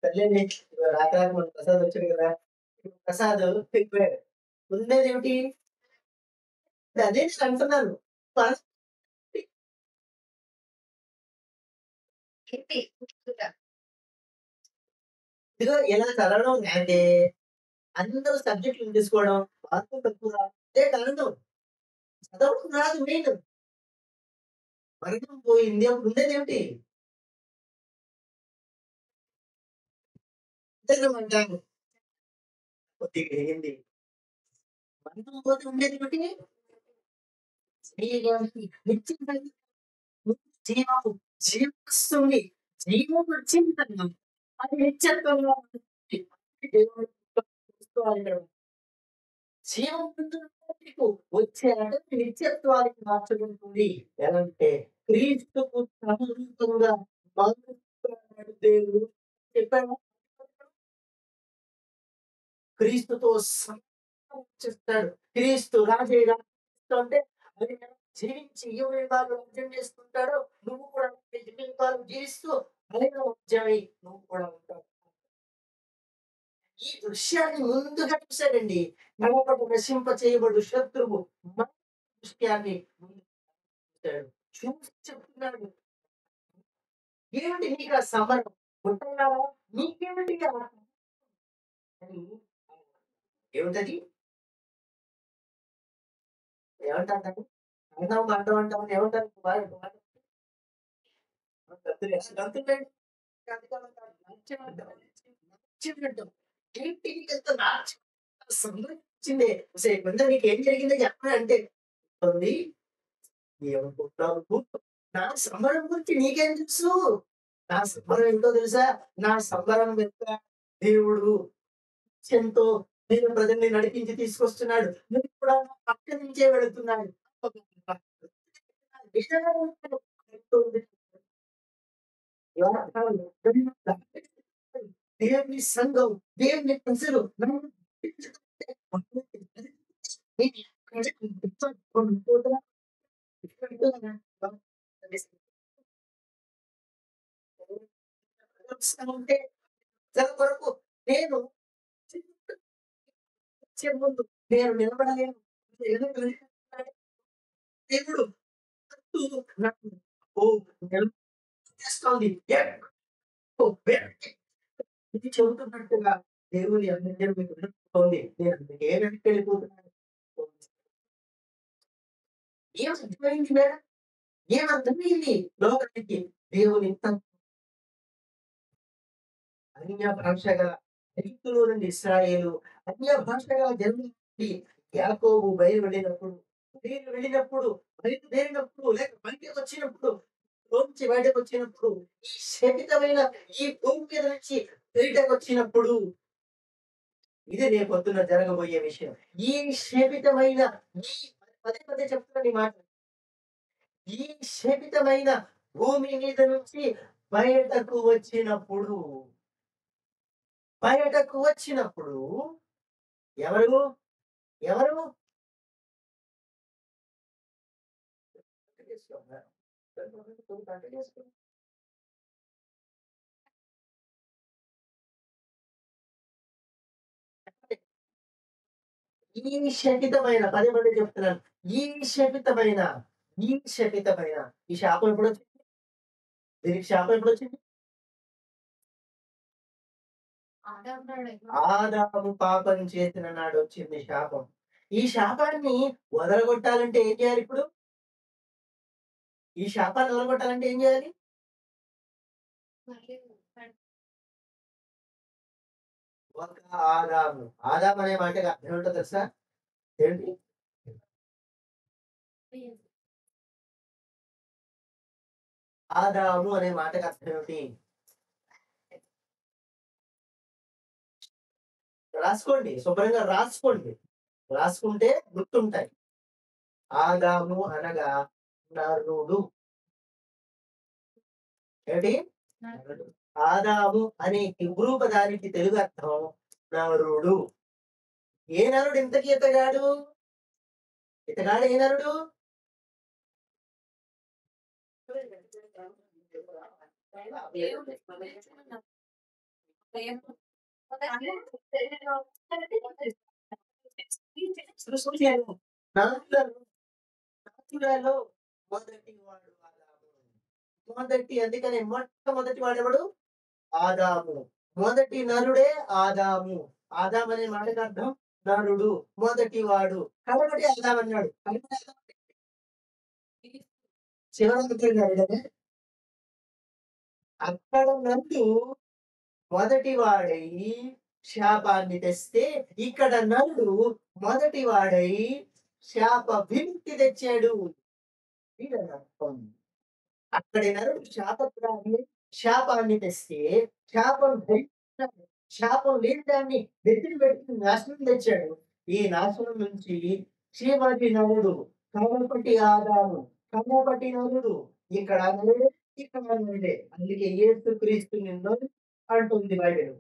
సర్లేండి. రాక రాక మన ప్రసాద్ వచ్చాడు కదా! ప్రసాద్ వెళ్ళిపోయాడు. ఉండేదేమిటి? అదే నేను అంటున్నాను. పరస్ ఏంటి? ఇదిగో ఇలా చదవడం అంటే అందరూ సబ్జెక్టులు తీసుకోవడం, మార్కులు తక్కువ అదే కారణం. చదవడం రాదు మెయిన్. మరణం పోయింది. అప్పుడు ఉండేదేమిటి? అంటాను. కొద్దిగా ఏంది? మరణం పోతే ఉండేదేమిటి? జీవానికి నిత్యమైన జీవము. జీవమొస్తుంది. జీవం వచ్చిన తర్వాత అది నిత్యత్వంగా ఉంటుంది. దేవుడు చూసుకోవాలి. జీవం నీకు వచ్చాక నిత్యత్వానికి మార్చబడుతుంది. ఎలాంటే క్రీస్తుకు సమరూపంగా మారుస్తున్నాడు దేవుడు చెప్పాడు. క్రీస్తుతో చేస్తాడు. క్రీస్తు రాజేగా అంటే అది జీవించి ఏ విధాలు రాజ్యం చేస్తుంటాడో నువ్వు కూడా జీవితాలు జీవిస్తూ అదే రాజ్యమై నువ్వు కూడా ఉంటావు. ఈ దృశ్యాన్ని ముందుగా చూసాడండి. నమ్మకం నశింప చేయబడు శత్రువు మన దృశ్యాన్ని ముందు చూసాడు. చూసి చెప్తున్నాడు. ఏమిటి నీకు ఆ సమరం? ఉంటావా? నీకేమిటి ఆ అని ఏమిటది? ఏమంటారు దాన్ని? అంటావు, అంటావు, అంటావు అని ఏమంటారు? గంతులు గంతులేండి. నాట్యం. ఏంటి నీకెంత నాట్యం? సంభ్రమించిందే. ఒసేయ్ కొంచెం నీకేం జరిగిందో చెప్పరా అంటే ఉంది. ఏమనుకుంటున్నావు నువ్వు? నా సంబరం గురించి నీకేం తెలుసు? నా సంబరం ఏంటో తెలుసా? నా సంబరం వెనుక దేవుడు ఎంతో నేను ప్రజల్ని నడిపించి తీసుకొస్తున్నాడు. నువ్వు కూడా నా పక్క నుంచే వెళుతున్నాడు. దేవుని సంఘం, దేవుని ప్రజలు నన్ను ఉంటే ప్రజల కొరకు నేను వచ్చే ముందు నేను నిలబడలేను. ఏదో దేవుడు నాకు ఓ నిలబడేస్తోంది. ఇది చెబుతున్నట్టుగా దేవుని అనుగ్రహం మీకు వినపడుతోంది. నేను అందుకే వెనక్కెళ్ళిపోతున్నాను. ఏం అర్థమైంది మేడం? ఏం అర్థమైంది లోకానికి? దేవుని ఇంత అన్య భాష గల ఐగుప్తులో నుండి ఇశ్రాయేలు, అన్య భాష గల జనుల నుండి యాకోబు బయలువెళ్ళినప్పుడు, బయలుదేరినప్పుడు లేక బయటకొచ్చినప్పుడు, లోంచి బయటకొచ్చినప్పుడు, ఈ శపితమైన ఈ భూమి మీద నుంచి బయటకొచ్చినప్పుడు ఇది రేపొద్దున జరగబోయే విషయం. ఈ శపితమైన ఈ పదే పదే చెప్తున్నాను ఈ మాట. ఈ శపితమైన భూమి మీద నుంచి బయటకు వచ్చినప్పుడు, బయటకు వచ్చినప్పుడు ఎవరు? ఎవరు? ఈ శపితమైన పదే పదే చెప్తున్నాను. ఈ శపితమైన, ఈ శపితమైన ఈ శాపం ఎప్పుడొచ్చింది? దీనికి శాపం ఎప్పుడు వచ్చింది? ఆదాము పాపం చేసిన నాడు వచ్చింది శాపం. ఈ శాపాన్ని వదలగొట్టాలంటే ఏం చేయాలి ఇప్పుడు? ఈ శాపాన్ని వదలగొట్టాలంటే ఏం చేయాలి? ఒక ఆదాము. ఆదాం అనే మాటకి అర్థం ఏంటో తెలుసా? ఏంటి? ఆదాము అనే మాటకి అర్థం ఏమిటి? రాసుకోండి. శుభ్రంగా రాసుకోండి. రాసుకుంటే గుర్తుంటాయి. ఆదాము అనగా నరుడు. ఏంటి? నరుడు. ఆదాము అనే హీబ్రూ పదానికి తెలుగు అర్థం నరుడు. ఏ నరుడు ఇంతకీ ఇతగాడు? ఇతగాడు ఏ నరుడు? నరులలో నరులలో మొదటి వాడు ఆదాము. అందుకనే మొట్టమొదటి వాడెవడు? ఆదాము. మొదటి నరుడే ఆదాము. ఆదాము అనే మాటకి అర్థం నరుడు, మొదటి వాడు. కాబట్టి ఆదాం అన్నాడు. కాబట్టి ఆదాం చివరికి నరుడే. అక్కడ నరుడు మొదటి వాడై శాపాన్ని తెస్తే, ఇక్కడ నరుడు మొదటి వాడై శాప విముక్తి తెచ్చాడు. ఇదని అర్థం. అక్కడి నరుడు శాపగ్రాహి శాపాన్ని తెస్తే, శాపం ధరించాడు. శాపం లేని దాన్ని నెత్తిన పెట్టి నాశనం తెచ్చాడు. ఈ నాశనం నుంచి చీమటి నరుడు, కడపటి ఆదాము, కడపటి నరుడు, ఇక్కడ నరుడే, ఇక్కడ నరుడే. అందుకే యేసుక్రీస్తు నిన్ను అంటుంది బైబిల్.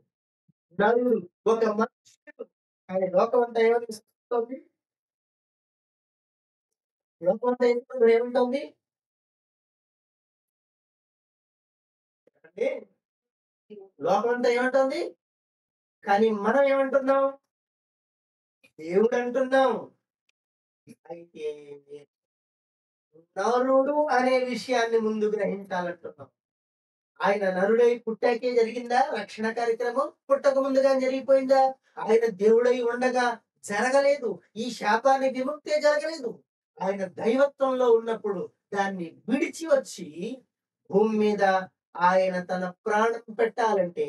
నరుడు ఒక మనుషుడు. కానీ లోకం అంతా ఏమనిపిస్తుంది? లోకం అంతా ఏమంటుంది? అంటే లోకం అంతా ఏమంటుంది? కానీ మనం ఏమంటున్నాం? దేవుడు అంటున్నాం. అయితే నరుడు అనే విషయాన్ని ముందు గ్రహించాలంటున్నాం. ఆయన నరుడై పుట్టాకే జరిగిందా రక్షణ కార్యక్రమం? పుట్టక ముందుగా జరిగిపోయిందా? ఆయన దేవుడై ఉండగా జరగలేదు. ఈ శాపాన్ని విముక్తే జరగలేదు. ఆయన దైవత్వంలో ఉన్నప్పుడు దాన్ని విడిచి వచ్చి భూమి మీద ఆయన తన ప్రాణం పెట్టాలంటే,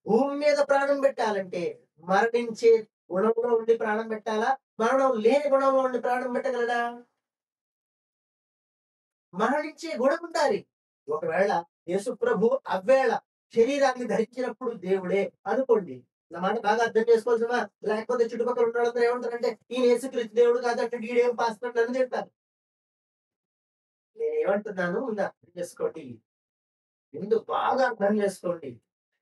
భూమి మీద ప్రాణం పెట్టాలంటే మరణించే గుణంలో ఉండి ప్రాణం పెట్టాలా? మరణం లేని గుణంలో ఉండి ప్రాణం పెట్టగలడా? మరణించే గుణం ఉండాలి. ఒకవేళ యేసుప్రభు అవ్వేళ శరీరాన్ని ధరించినప్పుడు దేవుడే అనుకోండి. నా మాట బాగా అర్థం చేసుకోవాల్సినవా? లేకపోతే చుట్టుపక్కల ఉన్న వాళ్ళందరూ ఏమంటారంటే ఈయన యేసుక్రీస్తు దేవుడు కాదంటే ఈడేం పాస్టర్ అని చెప్తారు. నేనేమంటున్నాను ముందు అర్థం చేసుకోండి. ముందు బాగా అర్థం చేసుకోండి.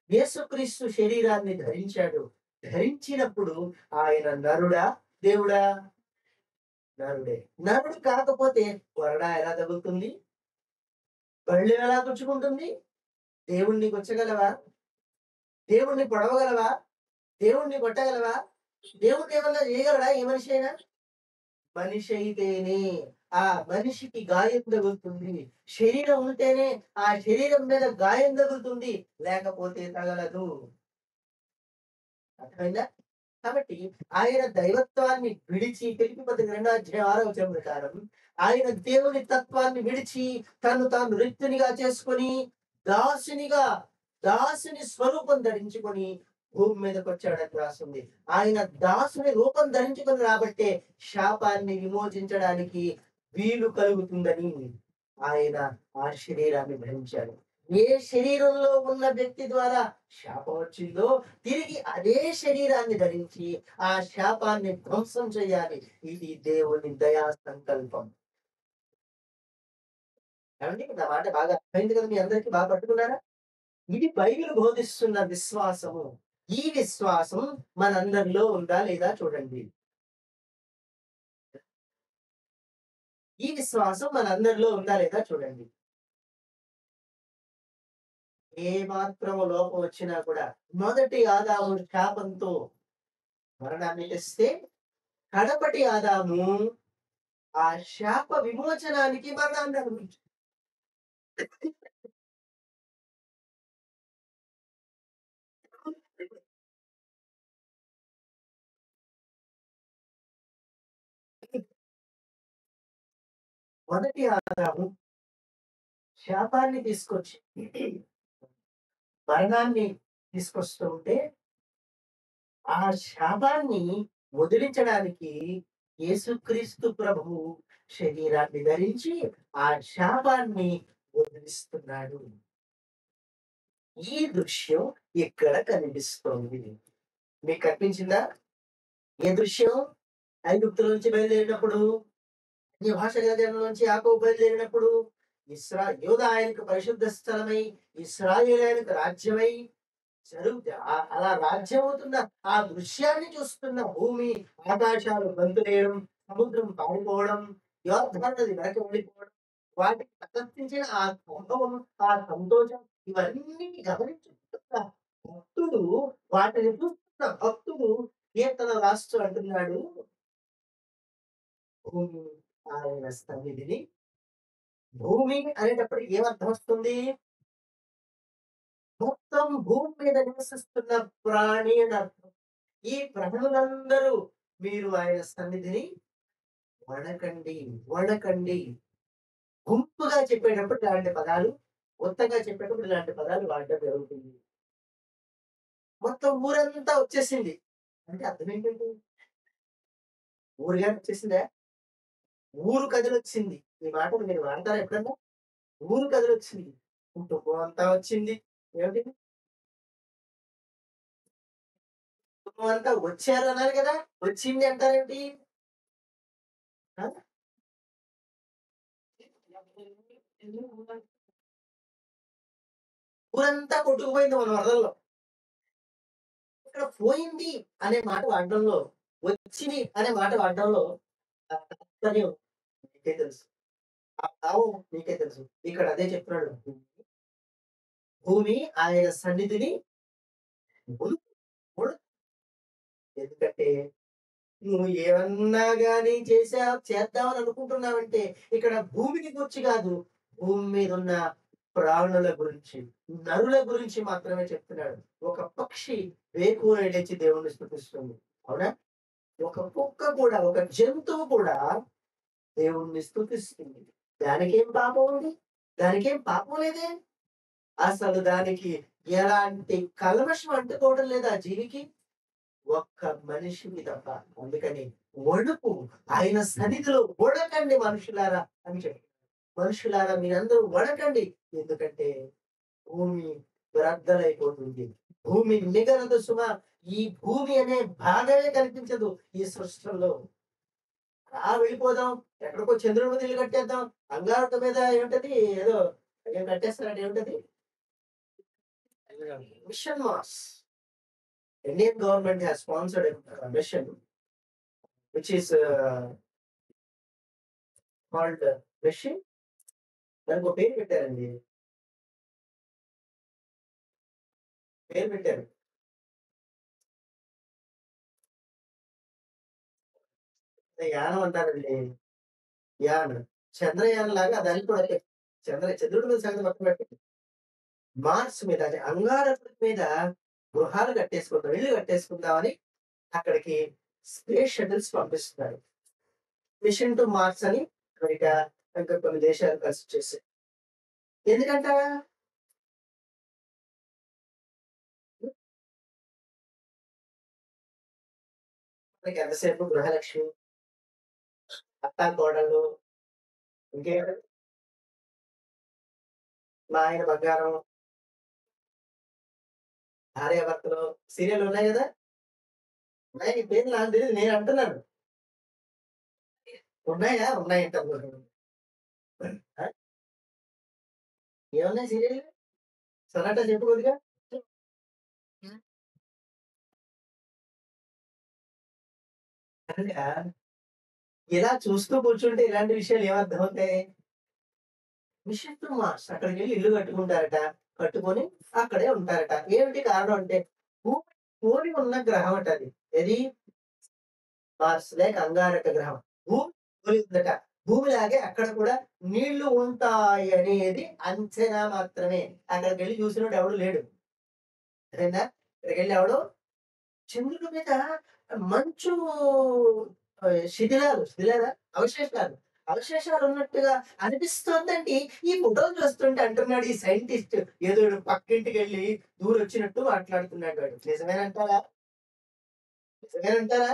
యేసుక్రీస్తు శరీరాన్ని ధరించాడు. ధరించినప్పుడు ఆయన నరుడా? దేవుడా? నరుడే. నరుడు కాకపోతే కొరడా ఎలా తగులుతుంది? బల్లి ఎలా గుచ్చుకుంటుంది? దేవుణ్ణి గుచ్చగలవా? దేవుణ్ణి పొడవగలవా? దేవుణ్ణి కొట్టగలవా? దేవుడు ఏమన్నా చేయగలడా ఏ మనిషి అయినా? మనిషి అయితేనే ఆ మనిషికి గాయం తగులుతుంది. శరీరం ఉంటేనే ఆ శరీరం మీద గాయం తగులుతుంది. లేకపోతే తగలదు. అర్థమైందా? కాబట్టి ఆయన దైవత్వాన్ని విడిచి ఫిలిప్పీ పత్రిక 2:6 ప్రకారం ఆయన దేవుని తత్వాన్ని విడిచి తను తాను రిక్తునిగా చేసుకొని దాసునిగా దాసుని స్వరూపం ధరించుకొని భూమి మీదకి వచ్చాడని రాస్తుంది. ఆయన దాసుని రూపం ధరించుకొని రాబట్టే శాపాన్ని విమోచించడానికి వీలు కలుగుతుందని ఆయన ఆ శరీరాన్ని ధరించాడు. ఏ శరీరంలో ఉన్న వ్యక్తి ద్వారా శాపం వచ్చిందో తిరిగి అదే శరీరాన్ని ధరించి ఆ శాపాన్ని ధ్వంసం చేయాలి. ఇది దేవుని దయా సంకల్పం. ఏమండి? నా మాట బాగా అర్థమైంది కదా? మీ అందరికీ బాగా పట్టుకున్నారా? ఇది బైబిల్ బోధిస్తున్న విశ్వాసము. ఈ విశ్వాసం మనందరిలో ఉందా లేదా చూడండి. ఈ విశ్వాసం మనందరిలో ఉందా లేదా చూడండి. ఏ మాత్రము లోపం వచ్చినా కూడా మొదటి ఆదాము శాపంతో మరణాన్ని తెస్తే, కడపటి ఆదాము ఆ శాప విమోచనానికి మరణాన్ని అనుభవించాడు. మొదటి ఆదాము శాపాన్ని తీసుకొచ్చి మరణాన్ని తీసుకొస్తూ ఉంటే, ఆ శాపాన్ని వదిలించడానికి యేసుక్రీస్తు ప్రభువు శరీరాన్ని ధరించి ఆ శాపాన్ని వదిలిస్తున్నాడు. ఈ దృశ్యం ఇక్కడ కనిపిస్తోంది. మీకు కనిపించిందా? ఏ దృశ్యం? ఐగుప్తు నుంచి బయలుదేరినప్పుడు, ఈ భాష గల నుంచి యాకోబు బయలుదేరినప్పుడు, యూదా ఆయనకు పరిశుద్ధ స్థలమై, ఇశ్రాయేలు ఆయనకు రాజ్యమై అలా రాజ్యం అవుతున్న ఆ దృశ్యాన్ని చూస్తున్న భూమి, ఆకాశాలు గంతులేయడం, సముద్రం పారిపోవడం, యోర్దాను నది వెనక్కి వెళ్ళిపోవడం, వాటికి ప్రదర్శించిన ఆ సంభవం, ఆ సంతోషం, ఇవన్నీ గమనించుకుంటున్న భక్తుడు, వాటిని చూస్తున్న భక్తుడు కీర్తన రాస్తూ అంటున్నాడు, భూమి ఆయన సన్నిధిని. భూమి అనేటప్పటికి ఏమర్థం వస్తుంది? మొత్తం భూమి మీద నివసిస్తున్న ప్రాణి అని అర్థం. ఈ ప్రాణులందరూ మీరు ఆయన సన్నిధిని వణకండి, వణకండి. గుంపుగా చెప్పేటప్పుడు ఇలాంటి పదాలు, కొత్తగా చెప్పేటప్పుడు ఇలాంటి పదాలు వాడడం జరుగుతుంది. మొత్తం ఊరంతా వచ్చేసింది అంటే అర్థం ఏంటండి? ఊరుగా వచ్చేసిందా? ఊరు కదిలొచ్చింది. ఈ మాటలు మీరు వాడతారా ఎప్పుడన్నా? ఊరు కదిలొచ్చింది. కుటుంబం అంతా వచ్చింది. ఏమిటి? కుటుంబం అంతా వచ్చారు అన్నారు కదా! వచ్చింది అంటారేంటి? ఆ? ఊరంతా కొట్టుకుపోయింది మన వరదల్లో. ఇక్కడ పోయింది అనే మాట వాడడంలో, వచ్చింది అనే మాట వాడడంలో తాత్పర్యం మీకే తెలుసు. ఆ భావం మీకే తెలుసు. ఇక్కడ అదే చెప్తున్నాడు. భూమి ఆయన సన్నిధిని వణుకు, వణుకు. ఎందుకంటే నువ్వు ఏమన్నా గాని చేద్దామని అనుకుంటున్నావంటే ఇక్కడ భూమిని గురించి కాదు, భూమి మీద ఉన్న ప్రాణుల గురించి, నరుల గురించి మాత్రమే చెప్తున్నాడు. ఒక పక్షి వేకువన లేచి దేవుణ్ణి స్తుతిస్తుంది. అవునా? ఒక కుక్క కూడా, ఒక జంతువు కూడా దేవుణ్ణి స్తుతిస్తుంది. దానికేం పాపం ఉంది? దానికేం పాపం లేదే. అసలు దానికి ఎలాంటి కల్మషం అంటుకోవడం లేదు ఆ జీవికి. ఒక్క మనిషికి తప్ప. అందుకని వణుకు, ఆయన సన్నిధిలో వణకండి మనుషులారా అని చెప్పి. మనుషులారా మీరందరూ వణకండి. ఎందుకంటే భూమి బ్రద్దలైపోతుంది. భూమి మిగలదు సుమ. ఈ భూమి అనే భాగమే కనిపించదు ఈ సృష్టిలో. వెళ్ళిపోదాం. ఎక్కడికో చంద్రుడి మీద ఇల్లు కట్టేద్దాం. అంగారక మీద ఏముంటది? ఏదో ఏం కట్టేస్తారంటే ఏముంటది? Mission Mars. Indian government has sponsored a mission which is called mission. దానికి ఒక పేరు పెట్టారండి. పేరు పెట్టారు. యానం అంటారండి. యాన్. చంద్రయాన్ లాగా దానికి కూడా చంద్రుడి మీద సంగతి పక్కన పెట్టండి. మార్స్ మీద అంటే అంగారకుడి మీద గృహాలు కట్టేసుకుందాం, ఇల్లు కట్టేసుకుందామని అక్కడికి స్పేస్ షటిల్స్ పంపిస్తున్నారు. మిషన్ టు మార్స్ అని అమెరికా ఇంకా కొన్ని దేశాలు కలిసి చేశాయి. ఎందుకంట మనకి ఎంతసేపు గృహలక్ష్మి, అత్తా కోడళ్ళు, ఇంకే మా ఆయన బంగారం, భార్యాభర్తలు సీరియల్ ఉన్నాయి కదా! ఉన్నాయి. నీ పేర్లు నాకు తెలీదు. నేను అంటున్నాను. ఉన్నాయా? ఉన్నాయంటారు. ఆ? ఏమున్నాయి సీరియల్? సొనాటా చెప్పు కొద్దిగా. కనుక ఇలా చూస్తూ కూర్చుంటే ఇలాంటి విషయాలు ఏమర్థమవుతాయి? మిషన్ టు మార్స్ అక్కడికెళ్ళి ఇల్లు కట్టుకుంటారట. కట్టుకొని అక్కడే ఉంటారట. ఏమిటి కారణం అంటే భూమి పోలి ఉన్న గ్రహం అట అది. ఏది? మార్స్ లేక అంగారక గ్రహం. భూమి పోలి ఉందట. భూమిలాగే అక్కడ కూడా నీళ్లు ఉంటాయి అనేది అంచనా మాత్రమే. అక్కడికెళ్ళి చూసినోడు ఎవడు లేడు. సరేనా? అక్కడికెళ్ళి ఎవడు చంద్రుడి మీద మంచు శిథిలాలు, శిథిలాలా? అవశేషాలు. అవశేషాలు ఉన్నట్టుగా అనిపిస్తోందండి. ఈ ఫోటోలు చూస్తుంటే అంటున్నాడు ఈ సైంటిస్ట్. ఏదో పక్కింటికెళ్ళి దూరొచ్చినట్టు మాట్లాడుతున్నాడు వాడు. నిజమేనంటారా? నిజమేనంటారా?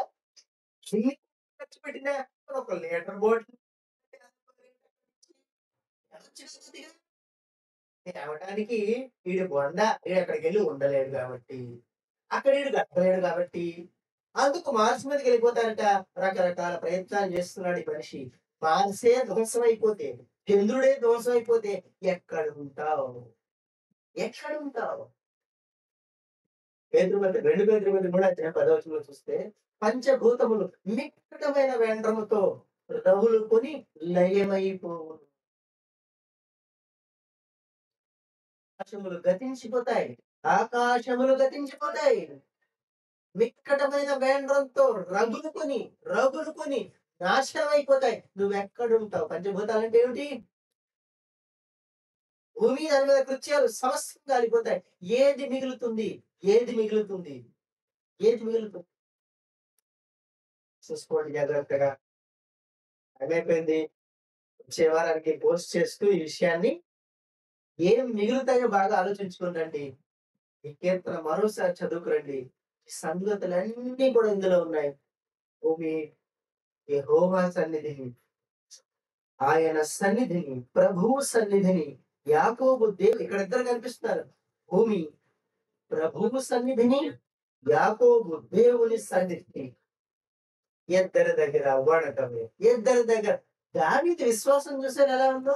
ఇన్ని ఖర్చు పెట్టినా ఒక లీటర్ బాటిల్ వచ్చినదిగా తేవటానికి ఈడు బొంద ఈడక్కడికెళ్ళి ఉండలేడు గాబట్టి, అక్కడ ఈడు గడపలేడు గాబట్టి, అందుకు మార్స్ మీదకెళ్ళిపోతారట. రకరకాల ప్రయత్నాలు చేస్తున్నాడు ఈ మనిషి. మార్సే ధ్వంసమైపోతే, చంద్రుడే ధ్వంసమైపోతే ఎక్కడుంటావు? ఎక్కడుంటావు? 2 పేతురు 3 అధ్యాయం 10వ వచనంలో చూస్తే, పంచభూతములు మిక్కటమైన వెండ్రముతో రగులుకొని లయమైపోవును. ఆకాశములు గతించిపోతాయి. ఆకాశములు గతించిపోతాయి. మిక్కటమైన వేండ్రంతో రగులుకొని, రగులుకొని నాశనమైపోతాయి. నువ్వెక్కడుంటావు? పంచభూతాలంటే ఏమిటి? భూమి దాని మీద కృత్యాలు సమస్తం కాలిపోతాయి. ఏది మిగులుతుంది? ఏది మిగులుతుంది? ఏది మిగులుతుంది? చూసుకోండి జాగ్రత్తగా. టైమైపోయింది. వచ్చే వారానికి పోస్ట్ చేస్తూ ఈ విషయాన్ని ఏం మిగులుతాయో బాగా ఆలోచించుకోండండి. ఈ కీర్తన మరోసారి చదువుకురండి. ఈ సంగతులన్నీ కూడా ఇందులో ఉన్నాయి. భూమి యెహోవా సన్నిధిని, ఆయన సన్నిధిని, ప్రభువు సన్నిధిని, యాకోబు ఇక్కడ ఇద్దరు కనిపిస్తున్నారు. భూమి ప్రభువు సన్నిధిని, యాకోబు దేవుని సన్నిధిని. ఇద్దరి దగ్గర వడకమే. ఇద్దరి దగ్గర దావీదు విశ్వాసం చూసారు ఎలా ఉందో?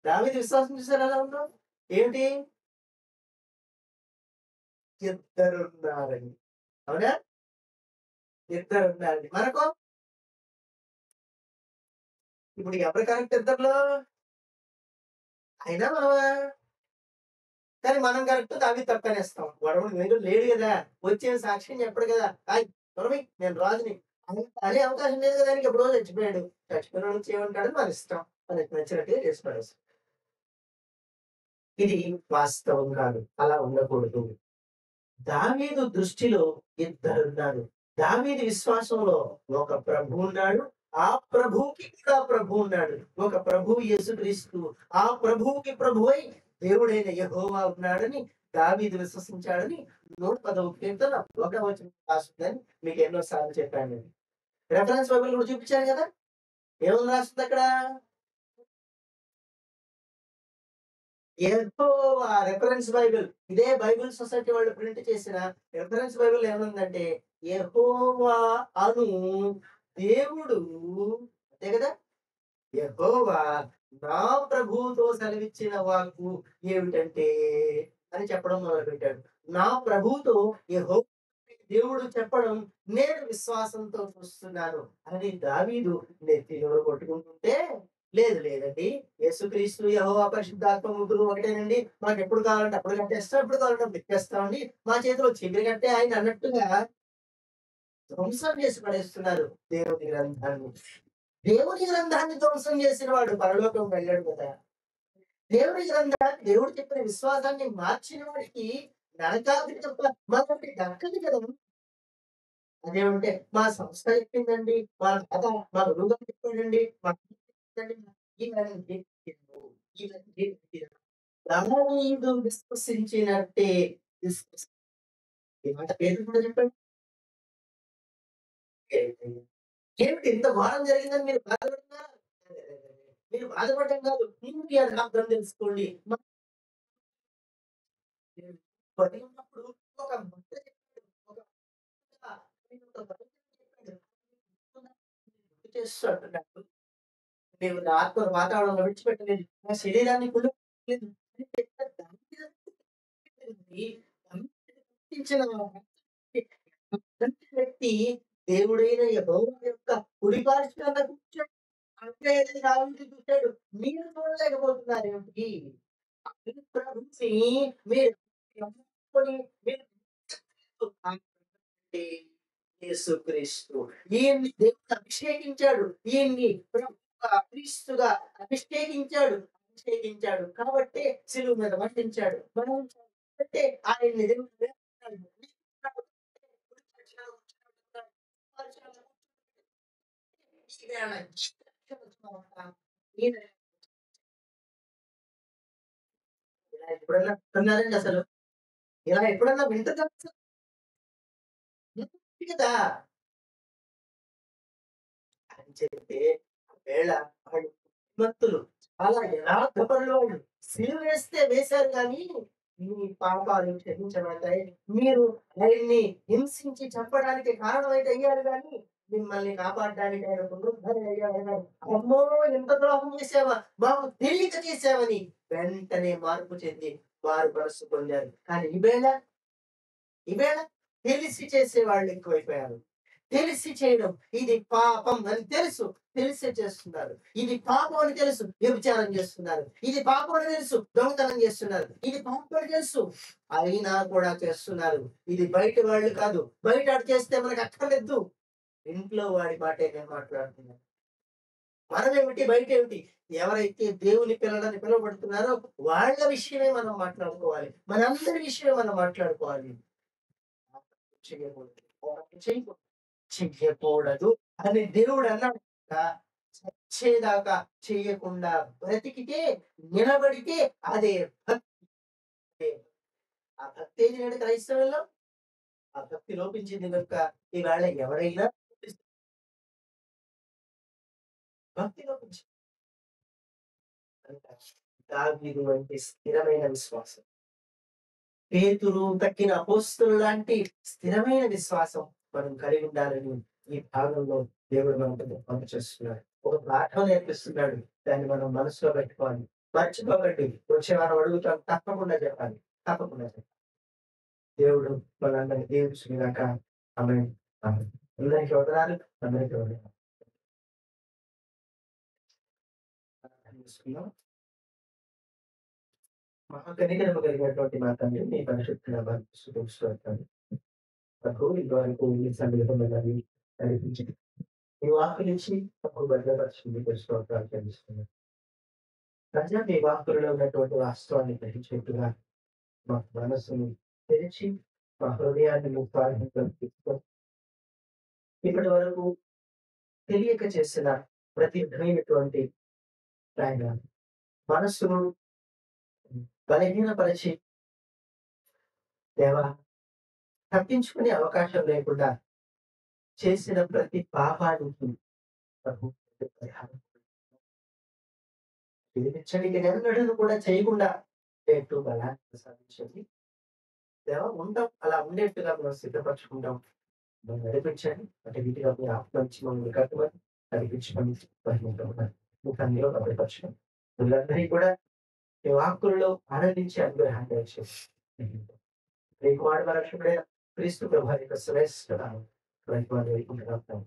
దావీదు విశ్వాసం చూసారు ఎలా ఉందో? ఏమిటి? ఇద్దరున్నారని. అవునా? ఇద్దరున్నారని. మనకు ఇప్పుడు ఎవరు కరెక్ట్ ఇద్దరిలో? అయినా మనమా? కానీ మనం కరెక్ట్ దావీదు తప్పనేస్తాం. గొడవడు లేడు గదా! వచ్చే సాక్ష్యం చెప్పడు గదా! తొలమి నేను రాజుని అనే అవకాశం లేదు కదా! ఆయనకి ఎప్పుడో చచ్చిపోయాడు. చచ్చిపోయినోడు వచ్చి ఏమంటాడో మన ఇష్టం. మనకి నచ్చినట్టుగా చేసి పడేస్తాం. ఇది వాస్తవం కాదు. అలా ఉండకూడదు. దావీదు దృష్టిలో ఇద్దరున్నారు. దావీదు విశ్వాసంలో ఒక ప్రభువు ఉన్నాడు. ఆ ప్రభువుకి ఇంకా ప్రభువు ఉన్నాడు. ఒక ప్రభువు యేసుక్రీస్తు. ఆ ప్రభువుకి ప్రభువై దేవుడైన యెహోవా ఉన్నాడని దావీదు విశ్వసించాడని 110వ కీర్తన 1వ వచనం రాస్తుందని మీకు ఎన్నో సార్లు చెప్పాను నేను. రెఫరెన్స్ బైబిల్ కూడా చూపించాను కదా! ఏమని రాస్తుంది అక్కడ? యెహోవా రెఫరెన్స్ బైబిల్. ఇదే బైబిల్ సొసైటీ వాళ్ళు ప్రింట్ చేసిన రెఫరెన్స్ బైబిల్ ఏముందంటే యెహోవా అను దేవుడు అంతే కదా! యెహోవా నా ప్రభువుతో సెలవిచ్చిన వాక్కు ఏమిటంటే అని చెప్పడం మొదలుపెట్టాడు. నా ప్రభువుతో యెహోవా దేవుడు చెప్పడం నేను విశ్వాసంతో చూస్తున్నాను అని దావీదు నెత్తిలో కొట్టుకుంటుంటే లేదండి. యేసుక్రీస్తు యెహోవా పరిశుద్ధాత్మ ముగ్గురు ఒకటేనండి. మాకెప్పుడు కావాలంటే అప్పుడు కట్టేస్తాం, ఎప్పుడు కావాలంటే అప్పుడు ఇచ్చేస్తామండి. మా చేతిలో చీపిరి కట్టే ఆయన అన్నట్టుగా ధ్వంసం చేసి పడేస్తున్నారు దేవుని గ్రంథాన్ని. దేవుని గ్రంథాన్ని ధ్వంసం చేసిన వాడు పరలోకం వెళ్ళాడు కదా! దేవుని గ్రంథాన్ని దేవుడు చెప్పిన విశ్వాసాన్ని మార్చిన వాడికి నరకాగ్ని తప్ప మరొకటి దక్కదు కదా! అదేమంటే మా సంస్థ చెప్పిందండి, మా తాత మా గురువుగారు చెప్పాడండి, మా చెప్పిందండి ఇవన్నీ చెప్పారు. ఇవన్నీ చెప్పారు. దావీదు విశ్వసించినట్టే విశ్వసి ఈ మాట పేతురు కూడా చెప్పాడు. ఏమిటి ఇంత ఘోరం జరిగిందని మీరు బాధపడుతున్నారా? మీరు బాధపడడం కాదు. దీనికి అర్థం తెలుసుకోండి. బలి ఉన్నప్పుడు ఒక మాట చెప్పాడు. ఒక ఒక చెప్పాడు. గుర్తు చేస్తూ అంటున్నాడు. నీవు నా ఆత్మను వాతావరణంలో విడిచిపెట్టలేదు. నా శరీరాన్ని కుళ్ళలేదు. అని చెప్పాడు. గుర్తించిన వ్యక్తి దేవుడైన యెహోవా యొక్క కుడి పార్శ్వాన కూర్చొని అంటే దావీదు చూసాడు. మీరు చూడలేకపోతున్నారేమిటి? మీరు ప్రభువుని మీరు నమ్ముకొని మీరు అంటే యేసుక్రీస్తు. ఈయన్ని దేవుడు అభిషేకించాడు. ఈయన్ని ప్రభువుగా, క్రీస్తుగా అభిషేకించాడు. అభిషేకించాడు. కాబట్టే సిలువ మీద మరణించాడు. మరణించాడు కాబట్టే ఆయన్ని దేవుడు లేపుతున్నాడు. ఈయన ఇలా ఎప్పుడన్నా విన్నారండి అసలు? ఇలా ఎప్పుడన్నా వింటున్నారా అసలు? ఉంది కదా! అని చెప్తే ఒకవేళ వాళ్ళు భక్తులు చాలా యథార్థపరులు వాళ్ళు. సిలువేస్తే వేశారు గానీ, మీ పాపాలు క్షమించబడతాయి. మీరు ఆయన్ని హింసించి చంపడానికి కారణమైతే అయ్యారు గానీ, మిమ్మల్ని కాపాడడానికి ఆయన పునరుద్ధరణ అయ్యాడు గాని, అమ్మో! ఎంత ద్రోహం చేశావా? మాకు తెలియక చేశావని వెంటనే మార్పు చెంది మారు మనస్సు పొందారు. కానీ ఈవేళ తెలిసి చేసేవాళ్ళు ఎక్కువైపోయారు. తెలిసి చేయడం ఇది పాపం అని తెలుసు. తెలిసే చేస్తున్నారు. ఇది పాపం అని తెలుసు. వ్యభిచారం చేస్తున్నారు. ఇది పాపం అని తెలుసు. దొంగతనం చేస్తున్నారు. ఇది పాపం అని తెలుసు. అయినా కూడా చేస్తున్నారు. ఇది బయట వాళ్ళు కాదు. బయట వాడు చేస్తే మనకు అక్కర్లేదు. ఇంట్లో వాడి మాటే నేను మాట్లాడుతున్నాను. మనమేమిటి బయటేమిటి? ఎవరైతే దేవుని పిల్లలని పిలువబడుతున్నారో వాళ్ళ విషయమే మనం మాట్లాడుకోవాలి. మనందరి విషయమే మనం మాట్లాడుకోవాలి. చెయ్యకూడదు. చేయకూడదు. చెయ్యకూడదు అని దేవుడు అన్నాడు కదా! చచ్చేదాకా చెయ్యకుండా బ్రతికితే, నిలబడితే అదే భక్తి. ఆ భక్తేది నేడు క్రైస్తవుల్లో? ఆ భక్తి లోపించింది గనుక ఈవేళ ఎవరైనా భక్తి లోపించింది. దావీదు వంటి స్థిరమైన విశ్వాసం. పేతురు తక్కిన అపోస్తలులు లాంటి స్థిరమైన విశ్వాసం మనం కలిగి ఉండాలని ఈ భాగంలో దేవుడు మనకు పంపించేస్తున్నాడు. ఒక పాఠం నేర్పిస్తున్నాడు. దాన్ని మనం మనసులో పెట్టుకోవాలి. మర్చిపోకండి. వచ్చే వారం అడుగుతాం. తప్పకుండా చెప్పాలి. తప్పకుండా చెప్పాలి. దేవుడు మనందరిని దీవించుగాక. ఆమేన్. ఆమేన్. అందరికీ వందనాలు. అందరికీ వందనాలు. ప్రార్థన చేసుకుందాం. మహాకనికరము కలిగినటువంటి మా తండ్రి, నీ పరిశుద్ధ నామానికి స్తుతులు స్తోత్రాలు. ప్రభు ఇంతవరకు ఈ సన్నిహితమైనవి నడిపించింది. నీ వాక్కు నుంచి ప్రభు భద్రపరిచింది స్తోత్రాలు చెల్లిస్తున్నాను. ప్రజా మీ వాక్కులలో ఉన్నటువంటి వాస్తవాన్ని గ్రహించేట్టుగా మా మనస్సును తెరిచి, మా హృదయాన్ని మీ స్వాధీనంలో తీసుకొని, ఇప్పటి వరకు తెలియక చేసిన ప్రతి విధమైనటువంటి ఆయన మనస్సును బలహీనపరిచి, దేవా తప్పించుకునే అవకాశం లేకుండా చేసిన ప్రతి పాపానికి ప్రభు పరిహారం విధించండి. ఇక ఎన్నడూ కూడా చేయకుండా ఉండేట్టు బలాన్ని ప్రసాదించండి. దేవా ఉంటాం. అలా ఉండేట్టుగా మనం సిద్ధపరచుకుంటాం. మమ్మల్ని నడిపించండి. అటు వీటిగా మీ ఆత్మ నుంచి మమ్మల్ని కట్టుమని నడిపించుకొని మహిమపరచండి. ముఖంలో భద్రపరచండి. వీళ్ళందరికీ కూడా మీ వాక్కులలో ఆనందించి అనుగ్రహాన్ని దయచేయండి. మీ కుమారుడు రక్షకుడైన క్రీస్తు ప్రభు యొక్క శ్రేష్ఠ నామములో వేడుకుంటున్నాము.